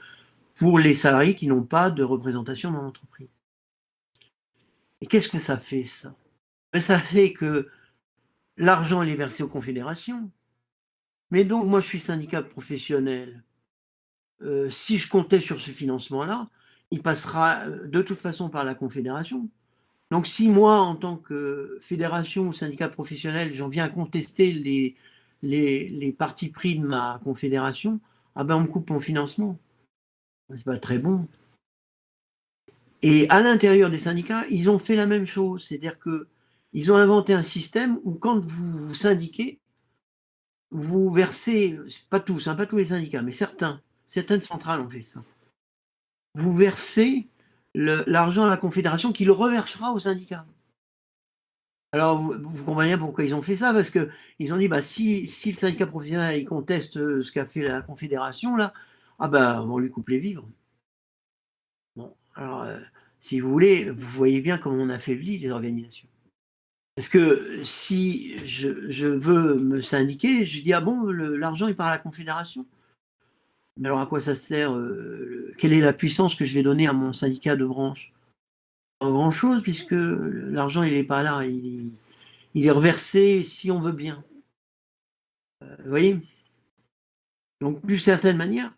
pour les salariés qui n'ont pas de représentation dans l'entreprise. Et qu'est-ce que ça fait, ça? Ça fait que l'argent est versé aux confédérations. Mais donc, moi, je suis syndicat professionnel. Si je comptais sur ce financement-là, il passera de toute façon par la confédération. Donc si moi, en tant que fédération ou syndicat professionnel, j'en viens à contester les partis pris de ma confédération, on me coupe mon financement. C'est pas très bon. Et à l'intérieur des syndicats, ils ont fait la même chose. C'est-à-dire qu'ils ont inventé un système où quand vous vous syndiquez, vous versez, pas tous, pas tous les syndicats, mais certaines centrales ont fait ça. Vous versez l'argent à la confédération qui le reversera aux syndicats. Alors, vous comprenez bien pourquoi ils ont fait ça, parce qu'ils ont dit, si le syndicat professionnel il conteste ce qu'a fait la confédération, là, on lui coupe les vivres. Bon, alors, si vous voulez, vous voyez bien comment on affaiblit les organisations. Parce que si je veux me syndiquer, je dis, l'argent, il part à la confédération. Mais alors à quoi ça sert? Quelle est la puissance que je vais donner à mon syndicat de branche? Pas grand-chose, puisque l'argent, il n'est pas là. Il est reversé si on veut bien. Vous voyez? Donc, d'une certaine manière,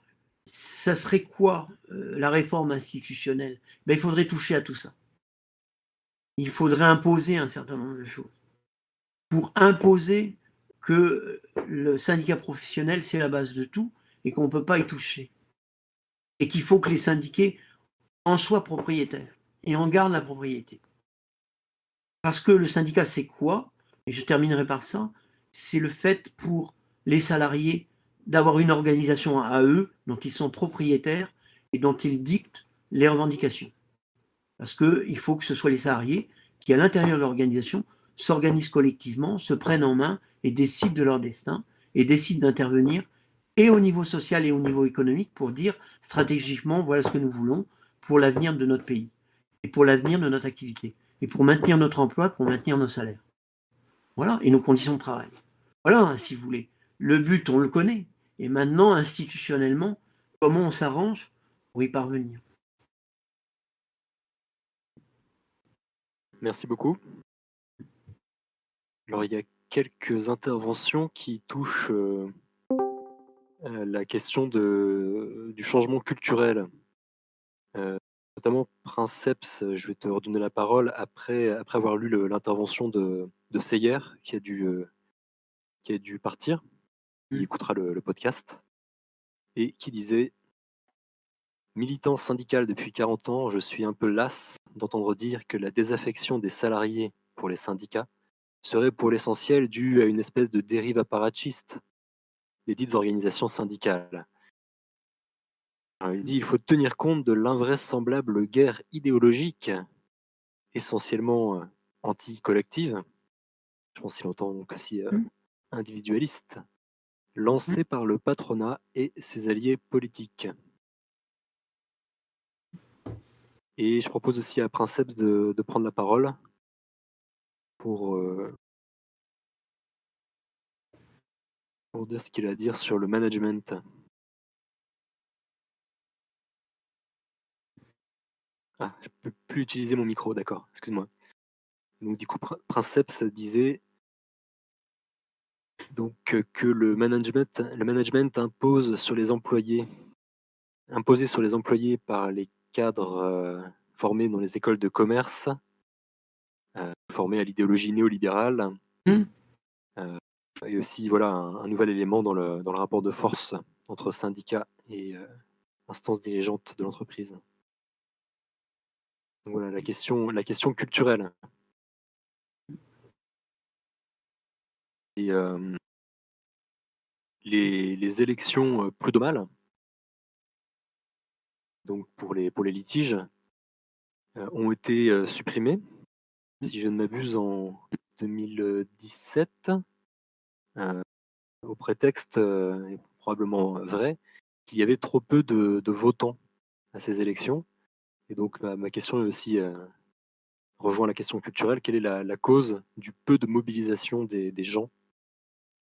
ça serait quoi la réforme institutionnelle? Il faudrait toucher à tout ça. Il faudrait imposer un certain nombre de choses. Pour imposer que le syndicat professionnel, c'est la base de tout, et qu'on ne peut pas y toucher. Et qu'il faut que les syndiqués en soient propriétaires et en gardent la propriété. Parce que le syndicat, c'est quoi? Et je terminerai par ça. C'est le fait pour les salariés d'avoir une organisation à eux dont ils sont propriétaires et dont ils dictent les revendications. Parce qu'il faut que ce soit les salariés qui, à l'intérieur de l'organisation, s'organisent collectivement, se prennent en main et décident de leur destin et décident d'intervenir et au niveau social et au niveau économique pour dire stratégiquement, voilà ce que nous voulons pour l'avenir de notre pays et pour l'avenir de notre activité et pour maintenir notre emploi, pour maintenir nos salaires. Voilà, et nos conditions de travail. Voilà, hein, si vous voulez. Le but, on le connaît. Et maintenant, institutionnellement, comment on s'arrange pour y parvenir? Merci beaucoup. Alors, il y a quelques interventions qui touchent la question du changement culturel. Notamment Princeps, je vais te redonner la parole après avoir lu l'intervention de Seyer, qui a dû partir. Il écoutera le podcast, et qui disait: militant syndical depuis 40 ans, je suis un peu las d'entendre dire que la désaffection des salariés pour les syndicats serait pour l'essentiel due à une espèce de dérive apparatchiste des dites organisations syndicales. Alors, il dit: il faut tenir compte de l'invraisemblable guerre idéologique, essentiellement anti-collective, je pense qu'il entend donc aussi individualiste, lancée par le patronat et ses alliés politiques. Et je propose aussi à Princeps de prendre la parole pour dire ce qu'il a à dire sur le management. Ah, je peux plus utiliser mon micro, d'accord, excuse-moi. Donc du coup, Princeps disait donc que le management imposé sur les employés par les cadres formés dans les écoles de commerce, formés à l'idéologie néolibérale, et aussi voilà un nouvel élément dans le rapport de force entre syndicats et instances dirigeantes de l'entreprise. Donc voilà la question culturelle. Et les élections prud'homales, donc pour les litiges, ont été supprimées, si je ne m'abuse, en 2017, au prétexte, et probablement vrai, qu'il y avait trop peu de votants à ces élections. Et donc ma question est aussi rejoint la question culturelle. Quelle est la cause du peu de mobilisation des gens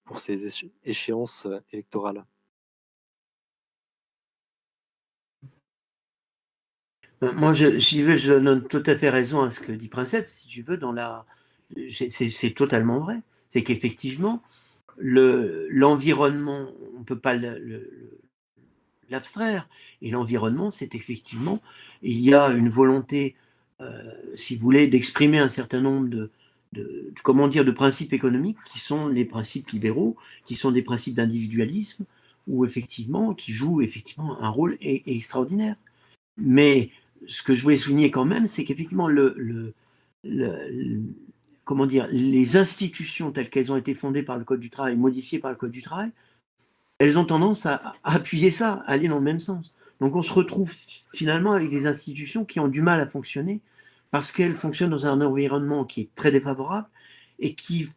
pour ces échéances électorales? Moi, je donne tout à fait raison à ce que dit Princeps, si tu veux, c'est totalement vrai. C'est qu'effectivement, l'environnement, on ne peut pas l'abstraire. Et l'environnement, c'est effectivement, il y a une volonté, si vous voulez, d'exprimer un certain nombre de principes économiques qui sont les principes libéraux, qui sont des principes d'individualisme, ou effectivement, qui jouent effectivement un rôle extraordinaire. Mais ce que je voulais souligner quand même, c'est qu'effectivement, comment dire, les institutions telles qu'elles ont été fondées par le Code du travail, modifiées par le Code du travail, elles ont tendance à appuyer ça, à aller dans le même sens. Donc on se retrouve finalement avec des institutions qui ont du mal à fonctionner parce qu'elles fonctionnent dans un environnement qui est très défavorable et qui,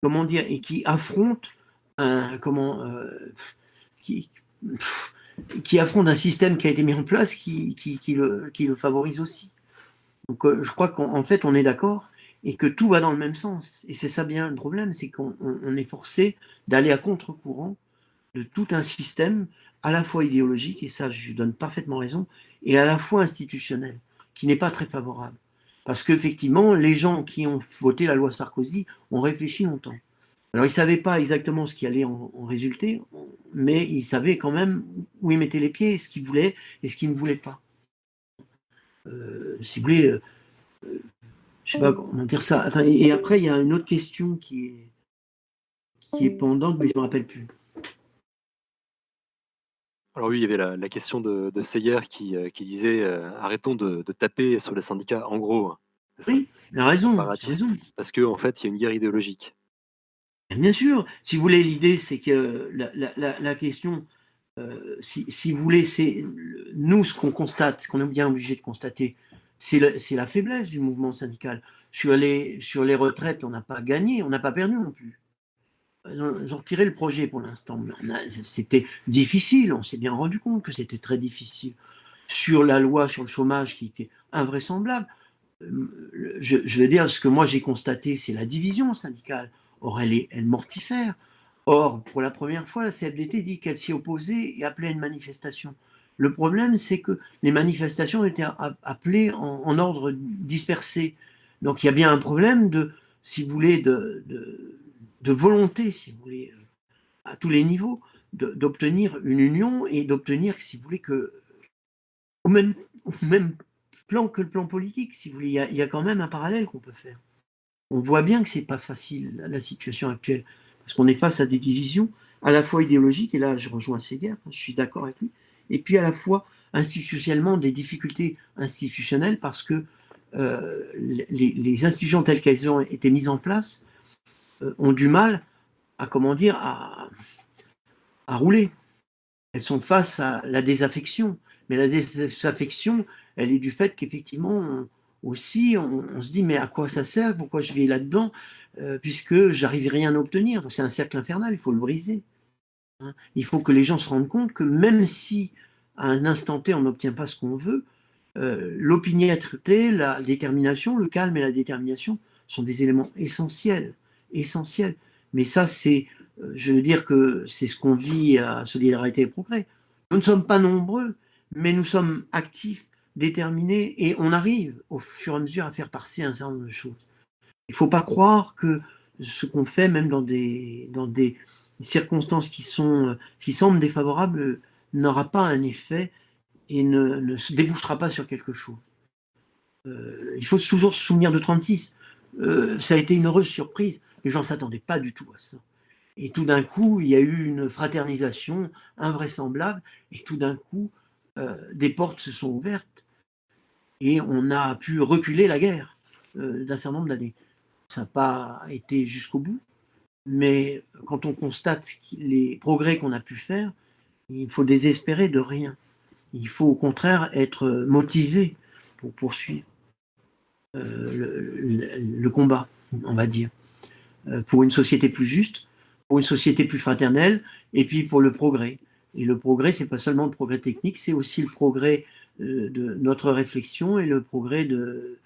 comment dire, et qui affronte qui affronte un système qui a été mis en place qui le favorise aussi. Donc je crois qu'en fait on est d'accord et que tout va dans le même sens. Et c'est ça bien le problème, c'est qu'on est forcé d'aller à contre-courant de tout un système à la fois idéologique, et ça je donne parfaitement raison, et à la fois institutionnel, qui n'est pas très favorable. Parce qu'effectivement, les gens qui ont voté la loi Sarkozy ont réfléchi longtemps. Alors ils ne savaient pas exactement ce qui allait en résulter, mais ils savaient quand même où ils mettaient les pieds, ce qu'ils voulaient et ce qu'ils ne voulaient pas. Si vous voulez, je ne sais pas comment dire ça. Attends, et après, il y a une autre question qui est pendante, mais je ne me rappelle plus. Alors oui, il y avait la question de Seyer qui disait arrêtons de taper sur les syndicats, en gros. Oui, il a raison, parce qu'en fait, il y a une guerre idéologique. Bien sûr, si vous voulez, l'idée c'est que la question, si vous voulez, c'est nous ce qu'on constate, ce qu'on est bien obligé de constater, c'est la faiblesse du mouvement syndical. Sur les retraites, on n'a pas gagné, on n'a pas perdu non plus. Ils ont retiré le projet pour l'instant. C'était difficile, on s'est bien rendu compte que c'était très difficile. Sur la loi sur le chômage qui était invraisemblable, je veux dire, ce que moi j'ai constaté, c'est la division syndicale. Or, elle est mortifère. Or, pour la première fois, la CFDT dit qu'elle s'y opposait et appelait à une manifestation. Le problème, c'est que les manifestations étaient appelées en ordre dispersé. Donc, il y a bien un problème si vous voulez, de volonté, si vous voulez, à tous les niveaux, d'obtenir une union et d'obtenir, si vous voulez, au même plan que le plan politique, si vous voulez, il y a quand même un parallèle qu'on peut faire. On voit bien que c'est pas facile, la situation actuelle, parce qu'on est face à des divisions à la fois idéologiques, et là je rejoins Séguer, je suis d'accord avec lui, et puis à la fois institutionnellement des difficultés institutionnelles, parce que les institutions telles qu'elles ont été mises en place ont du mal à, comment dire, à rouler. Elles sont face à la désaffection, mais la désaffection, elle est du fait qu'effectivement, aussi, on se dit, mais à quoi ça sert? Pourquoi je vais là-dedans? Puisque j'arrive rien à obtenir. C'est un cercle infernal, il faut le briser. Hein. Il faut que les gens se rendent compte que même si, à un instant T, on n'obtient pas ce qu'on veut, l'opiniâtreté, la détermination, le calme et la détermination sont des éléments essentiels. Essentiels. Mais ça, je veux dire que c'est ce qu'on vit à Solidarité et Progrès. Nous ne sommes pas nombreux, mais nous sommes actifs, déterminés, et on arrive au fur et à mesure à faire passer un certain nombre de choses. Il ne faut pas croire que ce qu'on fait, même dans des circonstances qui semblent défavorables, n'aura pas un effet et ne se débouchera pas sur quelque chose. Il faut toujours se souvenir de 36. Ça a été une heureuse surprise. Les gens ne s'attendaient pas du tout à ça. Et tout d'un coup, il y a eu une fraternisation invraisemblable, et tout d'un coup, des portes se sont ouvertes, et on a pu reculer la guerre d'un certain nombre d'années. Ça n'a pas été jusqu'au bout, mais quand on constate les progrès qu'on a pu faire, il faut désespérer de rien. Il faut au contraire être motivé pour poursuivre le combat, on va dire, pour une société plus juste, pour une société plus fraternelle, et puis pour le progrès. Et le progrès, c'est pas seulement le progrès technique, c'est aussi le progrès de notre réflexion et le progrès de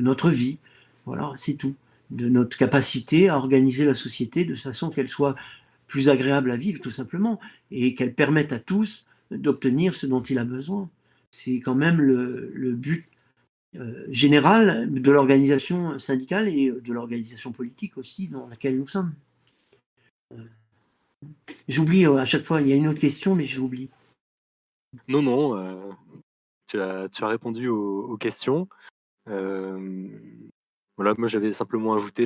notre vie. Voilà, c'est tout. De notre capacité à organiser la société de façon qu'elle soit plus agréable à vivre, tout simplement, et qu'elle permette à tous d'obtenir ce dont il a besoin. C'est quand même le but général de l'organisation syndicale et de l'organisation politique aussi dans laquelle nous sommes. J'oublie à chaque fois, il y a une autre question, mais j'oublie. Non, tu as répondu aux questions. Voilà, moi j'avais simplement ajouté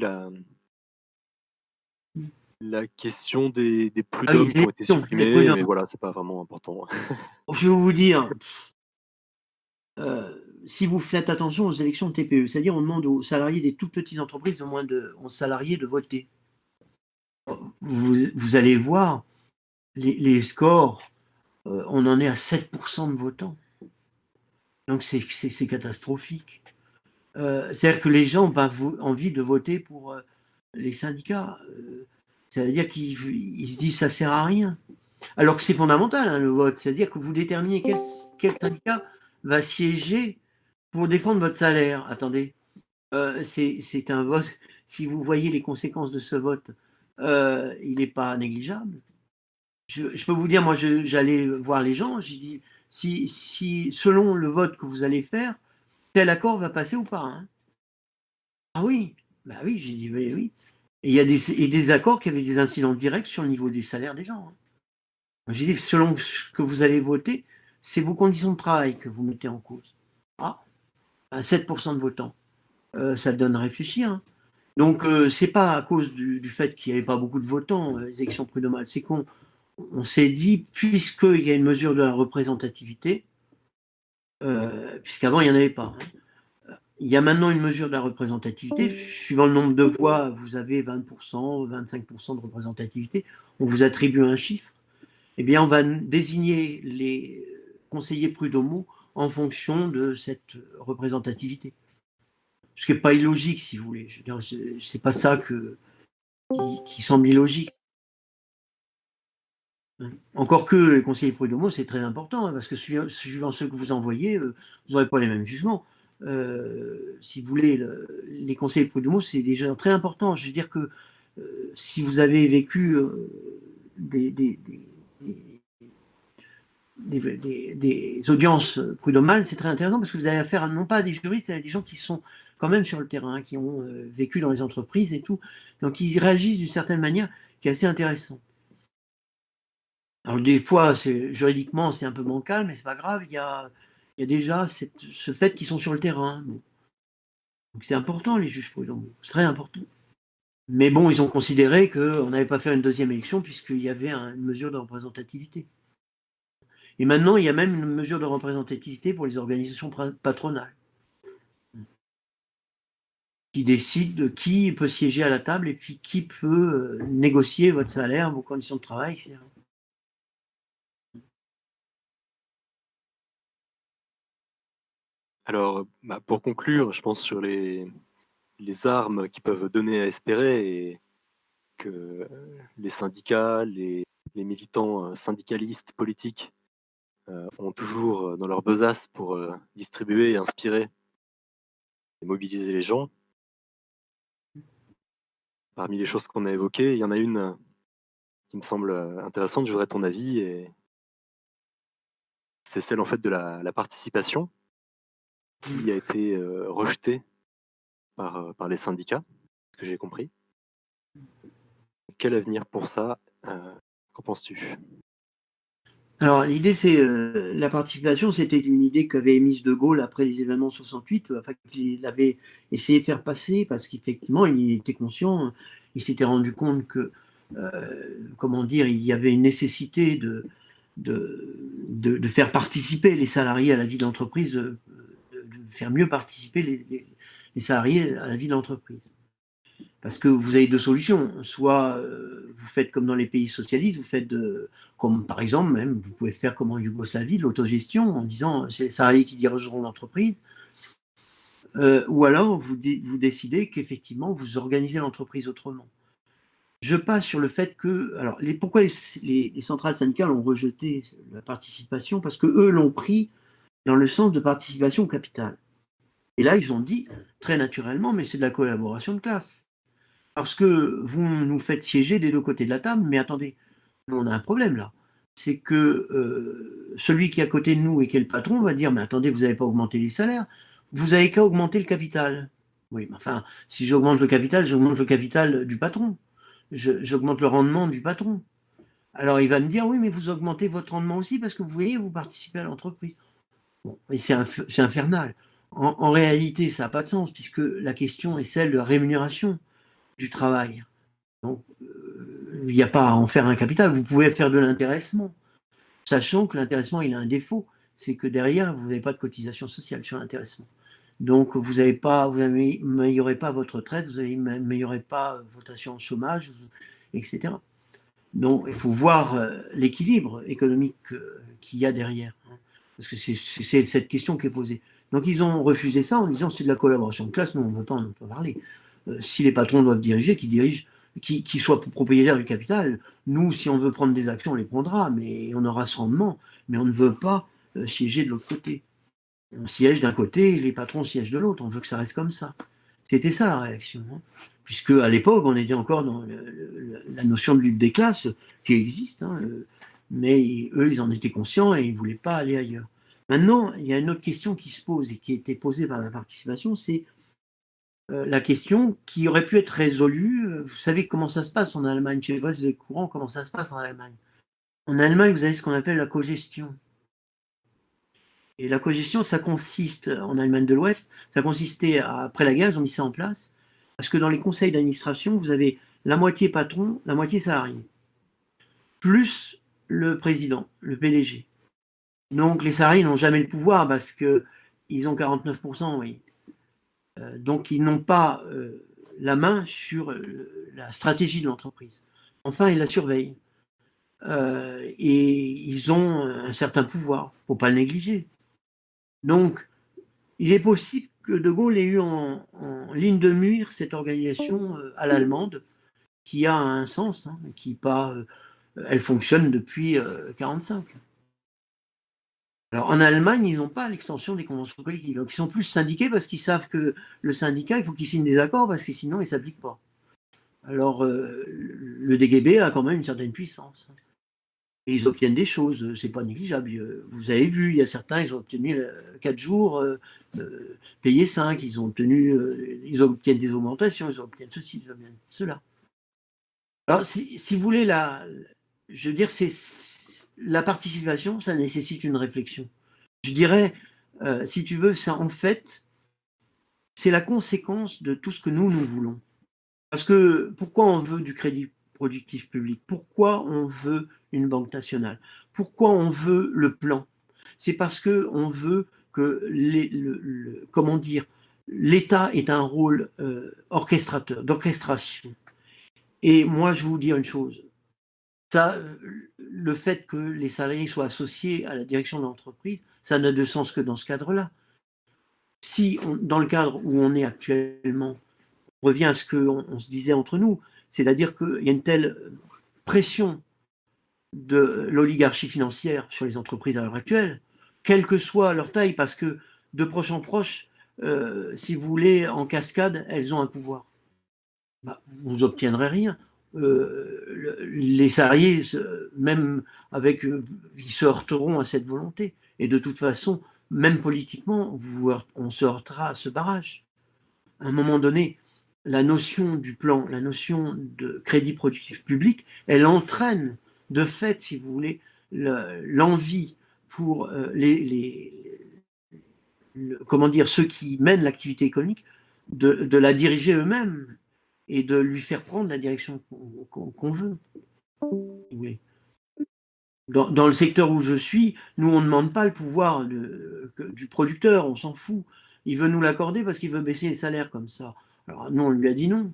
la question des prud'hommes qui ont été supprimés, mais voilà, c'est pas vraiment important. Je vais vous dire, si vous faites attention aux élections de TPE, c'est-à-dire on demande aux salariés des toutes petites entreprises de moins de 11 salariés de voter. Vous allez voir les scores, on en est à 7% de votants. Donc c'est catastrophique. C'est-à-dire que les gens n'ont pas envie de voter pour les syndicats. Ça veut dire qu'ils se disent ça sert à rien. Alors que c'est fondamental, hein, le vote. C'est-à-dire que vous déterminez quel syndicat va siéger pour défendre votre salaire. Attendez, c'est un vote. Si vous voyez les conséquences de ce vote, il n'est pas négligeable. Je peux vous dire, moi, j'allais voir les gens, j'ai dit, si selon le vote que vous allez faire, tel accord va passer ou pas. Hein. Ah oui, bah oui, j'ai dit oui. Et il y a des accords qui avaient des incidents directs sur le niveau des salaires des gens. Hein. J'ai dit, selon ce que vous allez voter, c'est vos conditions de travail que vous mettez en cause. Ah, 7% de votants, ça donne à réfléchir. Hein. Donc, c'est pas à cause du fait qu'il n'y avait pas beaucoup de votants, les élections prud'homales, c'est qu'on s'est dit, puisqu'il y a une mesure de la représentativité, puisqu'avant il n'y en avait pas, hein, il y a maintenant une mesure de la représentativité, suivant le nombre de voix, vous avez 20%, 25% de représentativité, on vous attribue un chiffre, eh bien on va désigner les conseillers prud'homaux en fonction de cette représentativité. Ce qui n'est pas illogique, si vous voulez. C'est pas ça que qui semble illogique. Encore que les conseillers prud'homaux, c'est très important, hein, parce que suivant ceux que vous envoyez, vous n'aurez pas les mêmes jugements. Si vous voulez, les conseillers prud'homaux, c'est des gens très importants. Je veux dire que si vous avez vécu des audiences prud'homales, c'est très intéressant parce que vous avez affaire non pas à des juristes, mais à des gens qui sont quand même sur le terrain, qui ont vécu dans les entreprises et tout. Donc ils réagissent d'une certaine manière qui est assez intéressant. Alors des fois, juridiquement, c'est un peu bancal, mais c'est pas grave, il y a déjà ce fait qu'ils sont sur le terrain. Donc c'est important, les juges prud'homaux, c'est très important. Mais bon, ils ont considéré qu'on n'avait pas fait une deuxième élection puisqu'il y avait une mesure de représentativité. Et maintenant, il y a même une mesure de représentativité pour les organisations patronales qui décident de qui peut siéger à la table et puis qui peut négocier votre salaire, vos conditions de travail, etc. Alors, pour conclure, je pense sur les armes qui peuvent donner à espérer et que les syndicats, les militants syndicalistes politiques ont toujours dans leur besace pour distribuer et inspirer et mobiliser les gens. Parmi les choses qu'on a évoquées, il y en a une qui me semble intéressante, je voudrais ton avis, et c'est celle en fait de la participation qui a été rejetée par les syndicats, ce que j'ai compris. Quel avenir pour ça? Qu'en penses-tu? Alors l'idée, c'est la participation, c'était une idée qu'avait émise De Gaulle après les événements 68, enfin qu'il avait essayé de faire passer parce qu'effectivement il était conscient, il s'était rendu compte que comment dire, il y avait une nécessité de faire participer les salariés à la vie de l'entreprise, de faire mieux participer les salariés à la vie de l'entreprise. Parce que vous avez deux solutions. Soit vous faites comme dans les pays socialistes, vous faites comme par exemple, même vous pouvez faire comme en Yougoslavie, de l'autogestion, en disant c'est les salariés qui dirigeront l'entreprise. Ou alors vous décidez qu'effectivement vous organisez l'entreprise autrement. Je passe sur le fait que, alors pourquoi les centrales syndicales ont rejeté la participation? Parce que eux l'ont pris dans le sens de participation au capital. Et là ils ont dit très naturellement, mais c'est de la collaboration de classe. Parce que vous nous faites siéger des deux côtés de la table, mais attendez, nous on a un problème là. C'est que celui qui est à côté de nous et qui est le patron va dire, mais attendez, vous n'avez pas augmenté les salaires, vous n'avez qu'à augmenter le capital. Oui, mais enfin, si j'augmente le capital du patron. J'augmente le rendement du patron. Alors il va me dire, oui, mais vous augmentez votre rendement aussi parce que vous voyez, vous participez à l'entreprise. Bon, et c'est infernal. En réalité, ça n'a pas de sens, puisque la question est celle de la rémunération du travail. Donc, il n'y a pas à en faire un capital. Vous pouvez faire de l'intéressement, sachant que l'intéressement, il a un défaut, c'est que derrière, vous n'avez pas de cotisation sociale sur l'intéressement. Donc, vous n'améliorez pas votre retraite, vous n'améliorez pas votre assurance chômage, etc. Donc, il faut voir l'équilibre économique qu'il y a derrière, hein, parce que c'est cette question qui est posée. Donc, ils ont refusé ça en disant c'est de la collaboration de classe, nous, on ne veut pas en parler. Si les patrons doivent diriger, qu'ils soient propriétaires du capital. Nous, si on veut prendre des actions, on les prendra, mais on aura ce rendement. Mais on ne veut pas siéger de l'autre côté. On siège d'un côté et les patrons siègent de l'autre. On veut que ça reste comme ça. C'était ça la réaction. Hein. Puisque à l'époque, on était encore dans la notion de lutte des classes qui existe. Hein, mais eux, ils en étaient conscients et ils ne voulaient pas aller ailleurs. Maintenant, il y a une autre question qui se pose et qui a été posée par la participation, c'est la question qui aurait pu être résolue. Vous savez comment ça se passe en Allemagne. Je ne sais pas si vous êtes au courant comment ça se passe en Allemagne. En Allemagne, vous avez ce qu'on appelle la cogestion. Et la cogestion, ça consiste, en Allemagne de l'Ouest, ça consistait, après la guerre, ils ont mis ça en place, parce que dans les conseils d'administration, vous avez la moitié patron, la moitié salarié, plus le président, le PDG. Donc les salariés n'ont jamais le pouvoir parce qu'ils ont 49%, oui. Donc ils n'ont pas la main sur la stratégie de l'entreprise. Enfin, ils la surveillent. Et ils ont un certain pouvoir, il ne faut pas le négliger. Donc, il est possible que De Gaulle ait eu en ligne de mire cette organisation à l'allemande, qui a un sens, hein, qui pas, elle fonctionne depuis 1945. Alors en Allemagne, ils n'ont pas l'extension des conventions collectives. Donc ils sont plus syndiqués parce qu'ils savent que le syndicat, il faut qu'il signe des accords parce que sinon, il ne s'applique pas. Alors le DGB a quand même une certaine puissance. Et ils obtiennent des choses, c'est pas négligeable. Vous avez vu, il y a certains, ils ont obtenu 4 jours, payés 5, ils ils obtiennent des augmentations, ils obtiennent ceci, ils obtiennent cela. Alors, si vous voulez, je veux dire, la participation, ça nécessite une réflexion. Je dirais, si tu veux, ça, en fait, c'est la conséquence de tout ce que nous voulons. Parce que pourquoi on veut du crédit productif public? Pourquoi on veut une banque nationale? Pourquoi on veut le plan? C'est parce que on veut que comment dire, l'État ait un rôle orchestrateur, d'orchestration. Et moi, je vais vous dire une chose. Ça, le fait que les salariés soient associés à la direction de l'entreprise, ça n'a de sens que dans ce cadre-là. Si, dans le cadre où on est actuellement, on revient à ce qu'on se disait entre nous, c'est-à-dire qu'il y a une telle pression de l'oligarchie financière sur les entreprises à l'heure actuelle, quelle que soit leur taille, parce que de proche en proche, si vous voulez, en cascade, elles ont un pouvoir. Bah, vous n'obtiendrez rien. Les salariés, même avec, ils se heurteront à cette volonté. Et de toute façon, même politiquement, on se heurtera à ce barrage. À un moment donné, la notion du plan, la notion de crédit productif public, elle entraîne de fait, si vous voulez, l'envie pour comment dire, ceux qui mènent l'activité économique de la diriger eux-mêmes et de lui faire prendre la direction qu'on veut. Oui. Dans le secteur où je suis, nous, on ne demande pas le pouvoir du producteur, on s'en fout. Il veut nous l'accorder parce qu'il veut baisser les salaires comme ça. Alors nous, on lui a dit non.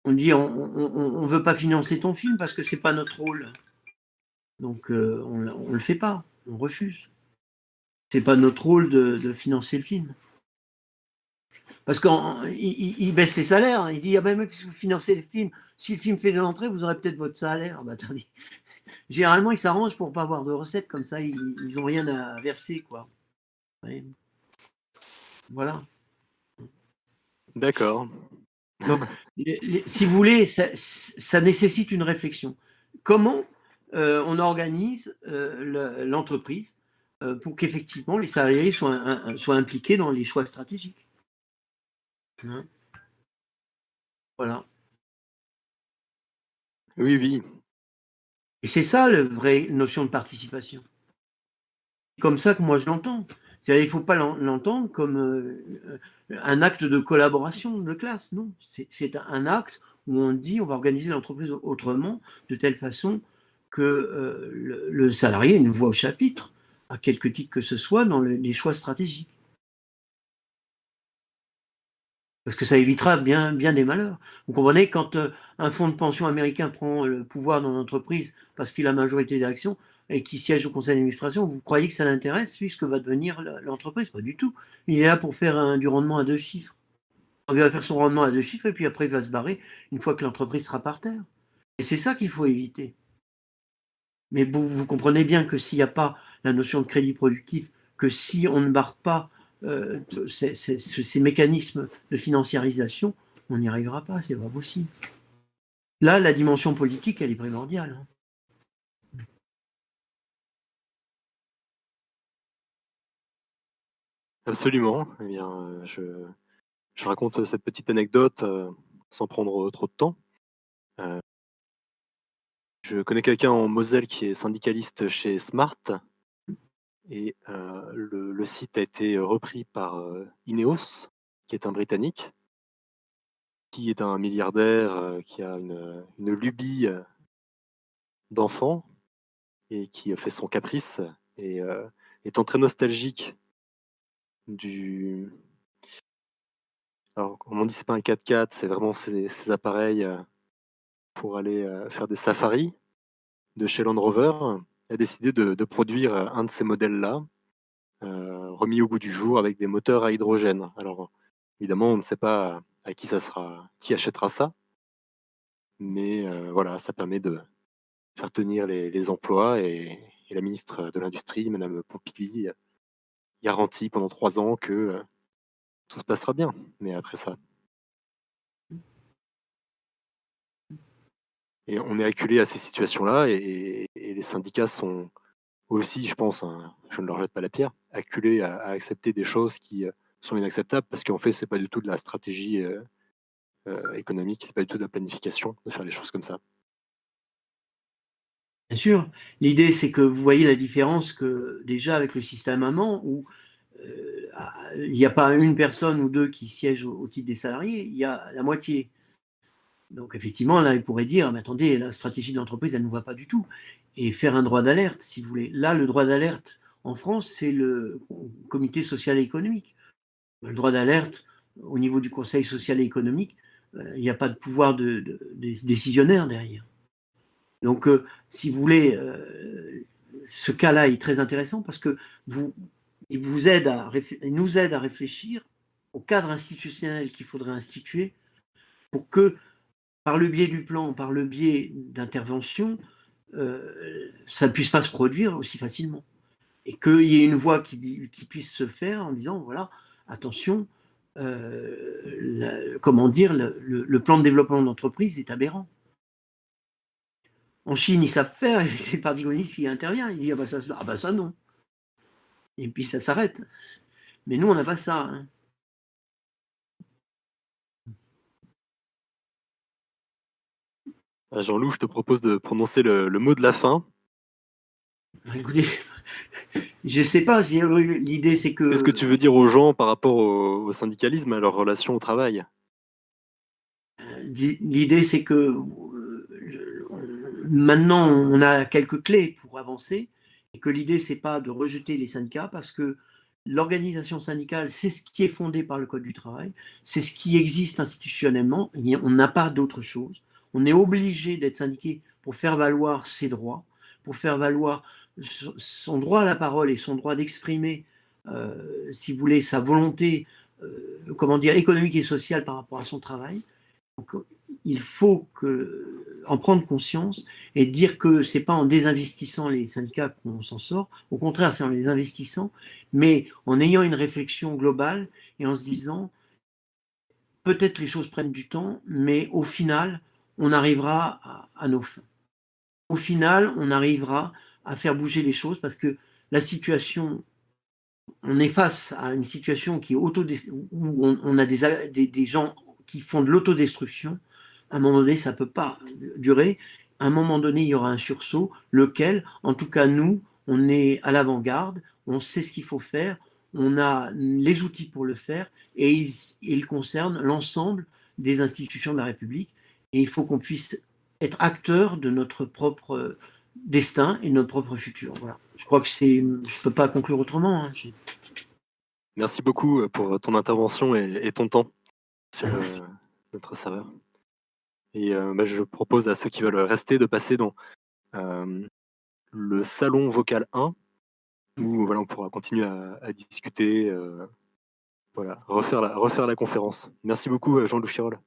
On dit on ne veut pas financer ton film parce que c'est pas notre rôle. Donc on ne le fait pas, on refuse. C'est pas notre rôle de financer le film. Parce qu'il baisse les salaires, il dit ah ben mec, si vous financez le film, si le film fait de l'entrée, vous aurez peut-être votre salaire. Bah, attendez. Généralement, ils s'arrangent pour pas avoir de recettes comme ça, ils n'ont rien à verser, quoi. Ouais. Voilà. D'accord. Donc, si vous voulez, ça nécessite une réflexion. Comment on organise l'entreprise pour qu'effectivement les salariés soient impliqués dans les choix stratégiques. Hein? Voilà. Oui, oui. Et c'est ça la vraie notion de participation. C'est comme ça que moi je l'entends. C'est-à-dire, il ne faut pas l'entendre comme un acte de collaboration de classe, non. C'est un acte où on dit on va organiser l'entreprise autrement, de telle façon que le salarié ait une voix au chapitre, à quelque titre que ce soit, dans les choix stratégiques. Parce que ça évitera bien des malheurs. Vous comprenez, quand un fonds de pension américain prend le pouvoir dans l'entreprise parce qu'il a majorité d'actions et qui siège au conseil d'administration, vous croyez que ça l'intéresse, lui, ce que va devenir l'entreprise? Pas du tout. Il est là pour faire du rendement à 2 chiffres. Il va faire son rendement à 2 chiffres et puis après il va se barrer une fois que l'entreprise sera par terre. Et c'est ça qu'il faut éviter. Mais vous comprenez bien que s'il n'y a pas la notion de crédit productif, que si on ne barre pas ces mécanismes de financiarisation, on n'y arrivera pas, c'est pas possible. Là, la dimension politique, elle est primordiale. Absolument. Eh bien, je raconte cette petite anecdote sans prendre trop de temps. Je connais quelqu'un en Moselle qui est syndicaliste chez Smart et le site a été repris par Ineos, qui est un Britannique, qui est un milliardaire qui a une lubie d'enfant et qui fait son caprice et étant très nostalgique du... Alors, comme on dit, c'est pas un 4x4, c'est vraiment ces appareils pour aller faire des safaris de chez Land Rover, a décidé de produire un de ces modèles-là, remis au goût du jour avec des moteurs à hydrogène. Alors, évidemment, on ne sait pas à qui ça sera, qui achètera ça. mais voilà, ça permet de faire tenir les emplois et la ministre de l'Industrie, Madame Pompili, garantit pendant 3 ans que tout se passera bien. Mais après ça. Et on est acculé à ces situations-là et les syndicats sont aussi, je pense, hein, je ne leur jette pas la pierre, acculés à accepter des choses qui sont inacceptables parce qu'en fait, c'est pas du tout de la stratégie économique, c'est pas du tout de la planification de faire les choses comme ça. Bien sûr, l'idée c'est que vous voyez la différence que déjà avec le système allemand où il n'y a pas une personne ou deux qui siègent au titre des salariés, il y a la moitié. Donc effectivement, là, il pourrait dire, mais attendez, la stratégie de l'entreprise, elle ne nous va pas du tout. Et faire un droit d'alerte, si vous voulez. Là, le droit d'alerte en France, c'est le comité social et économique. Le droit d'alerte, au niveau du conseil social et économique, il n'y a pas de pouvoir décisionnaire derrière. Donc, si vous voulez, ce cas-là est très intéressant parce que il nous aide à réfléchir au cadre institutionnel qu'il faudrait instituer pour que, par le biais du plan, par le biais d'intervention, ça ne puisse pas se produire aussi facilement. Et qu'il y ait une voie qui puisse se faire en disant, voilà, attention, comment dire, le plan de développement d'entreprise est aberrant. En Chine, ils savent faire, et c'est le Parti communiste qui intervient. Il dit, ah bah ça non. Et puis ça s'arrête. Mais nous, on n'a pas ça. Hein. Jean-Loup, je te propose de prononcer le mot de la fin. Écoutez, je ne sais pas, l'idée c'est que... Qu'est-ce que tu veux dire aux gens par rapport au syndicalisme, à leur relation au travail? L'idée c'est que maintenant on a quelques clés pour avancer et que l'idée c'est pas de rejeter les syndicats parce que l'organisation syndicale c'est ce qui est fondé par le Code du travail, c'est ce qui existe institutionnellement, on n'a pas d'autre chose. On est obligé d'être syndiqué pour faire valoir ses droits, pour faire valoir son droit à la parole et son droit d'exprimer, si vous voulez, sa volonté, comment dire, économique et sociale par rapport à son travail. Donc, il faut en prendre conscience et dire que c'est pas en désinvestissant les syndicats qu'on s'en sort. Au contraire, c'est en les investissant, mais en ayant une réflexion globale et en se disant peut-être les choses prennent du temps, mais au final, on arrivera à nos fins. Au final, on arrivera à faire bouger les choses parce que la situation, on est face à une situation qui est où on a des gens qui font de l'autodestruction. À un moment donné, ça ne peut pas durer. À un moment donné, il y aura un sursaut, lequel, en tout cas, nous, on est à l'avant-garde, on sait ce qu'il faut faire, on a les outils pour le faire, et il concerne l'ensemble des institutions de la République. Et il faut qu'on puisse être acteur de notre propre destin et de notre propre futur. Voilà. Je crois que je ne peux pas conclure autrement. Hein. Merci beaucoup pour ton intervention et ton temps sur notre serveur. Et je propose à ceux qui veulent rester de passer dans le salon vocal 1 où voilà, on pourra continuer à discuter, voilà, refaire la conférence. Merci beaucoup Jean-Loup Chirol.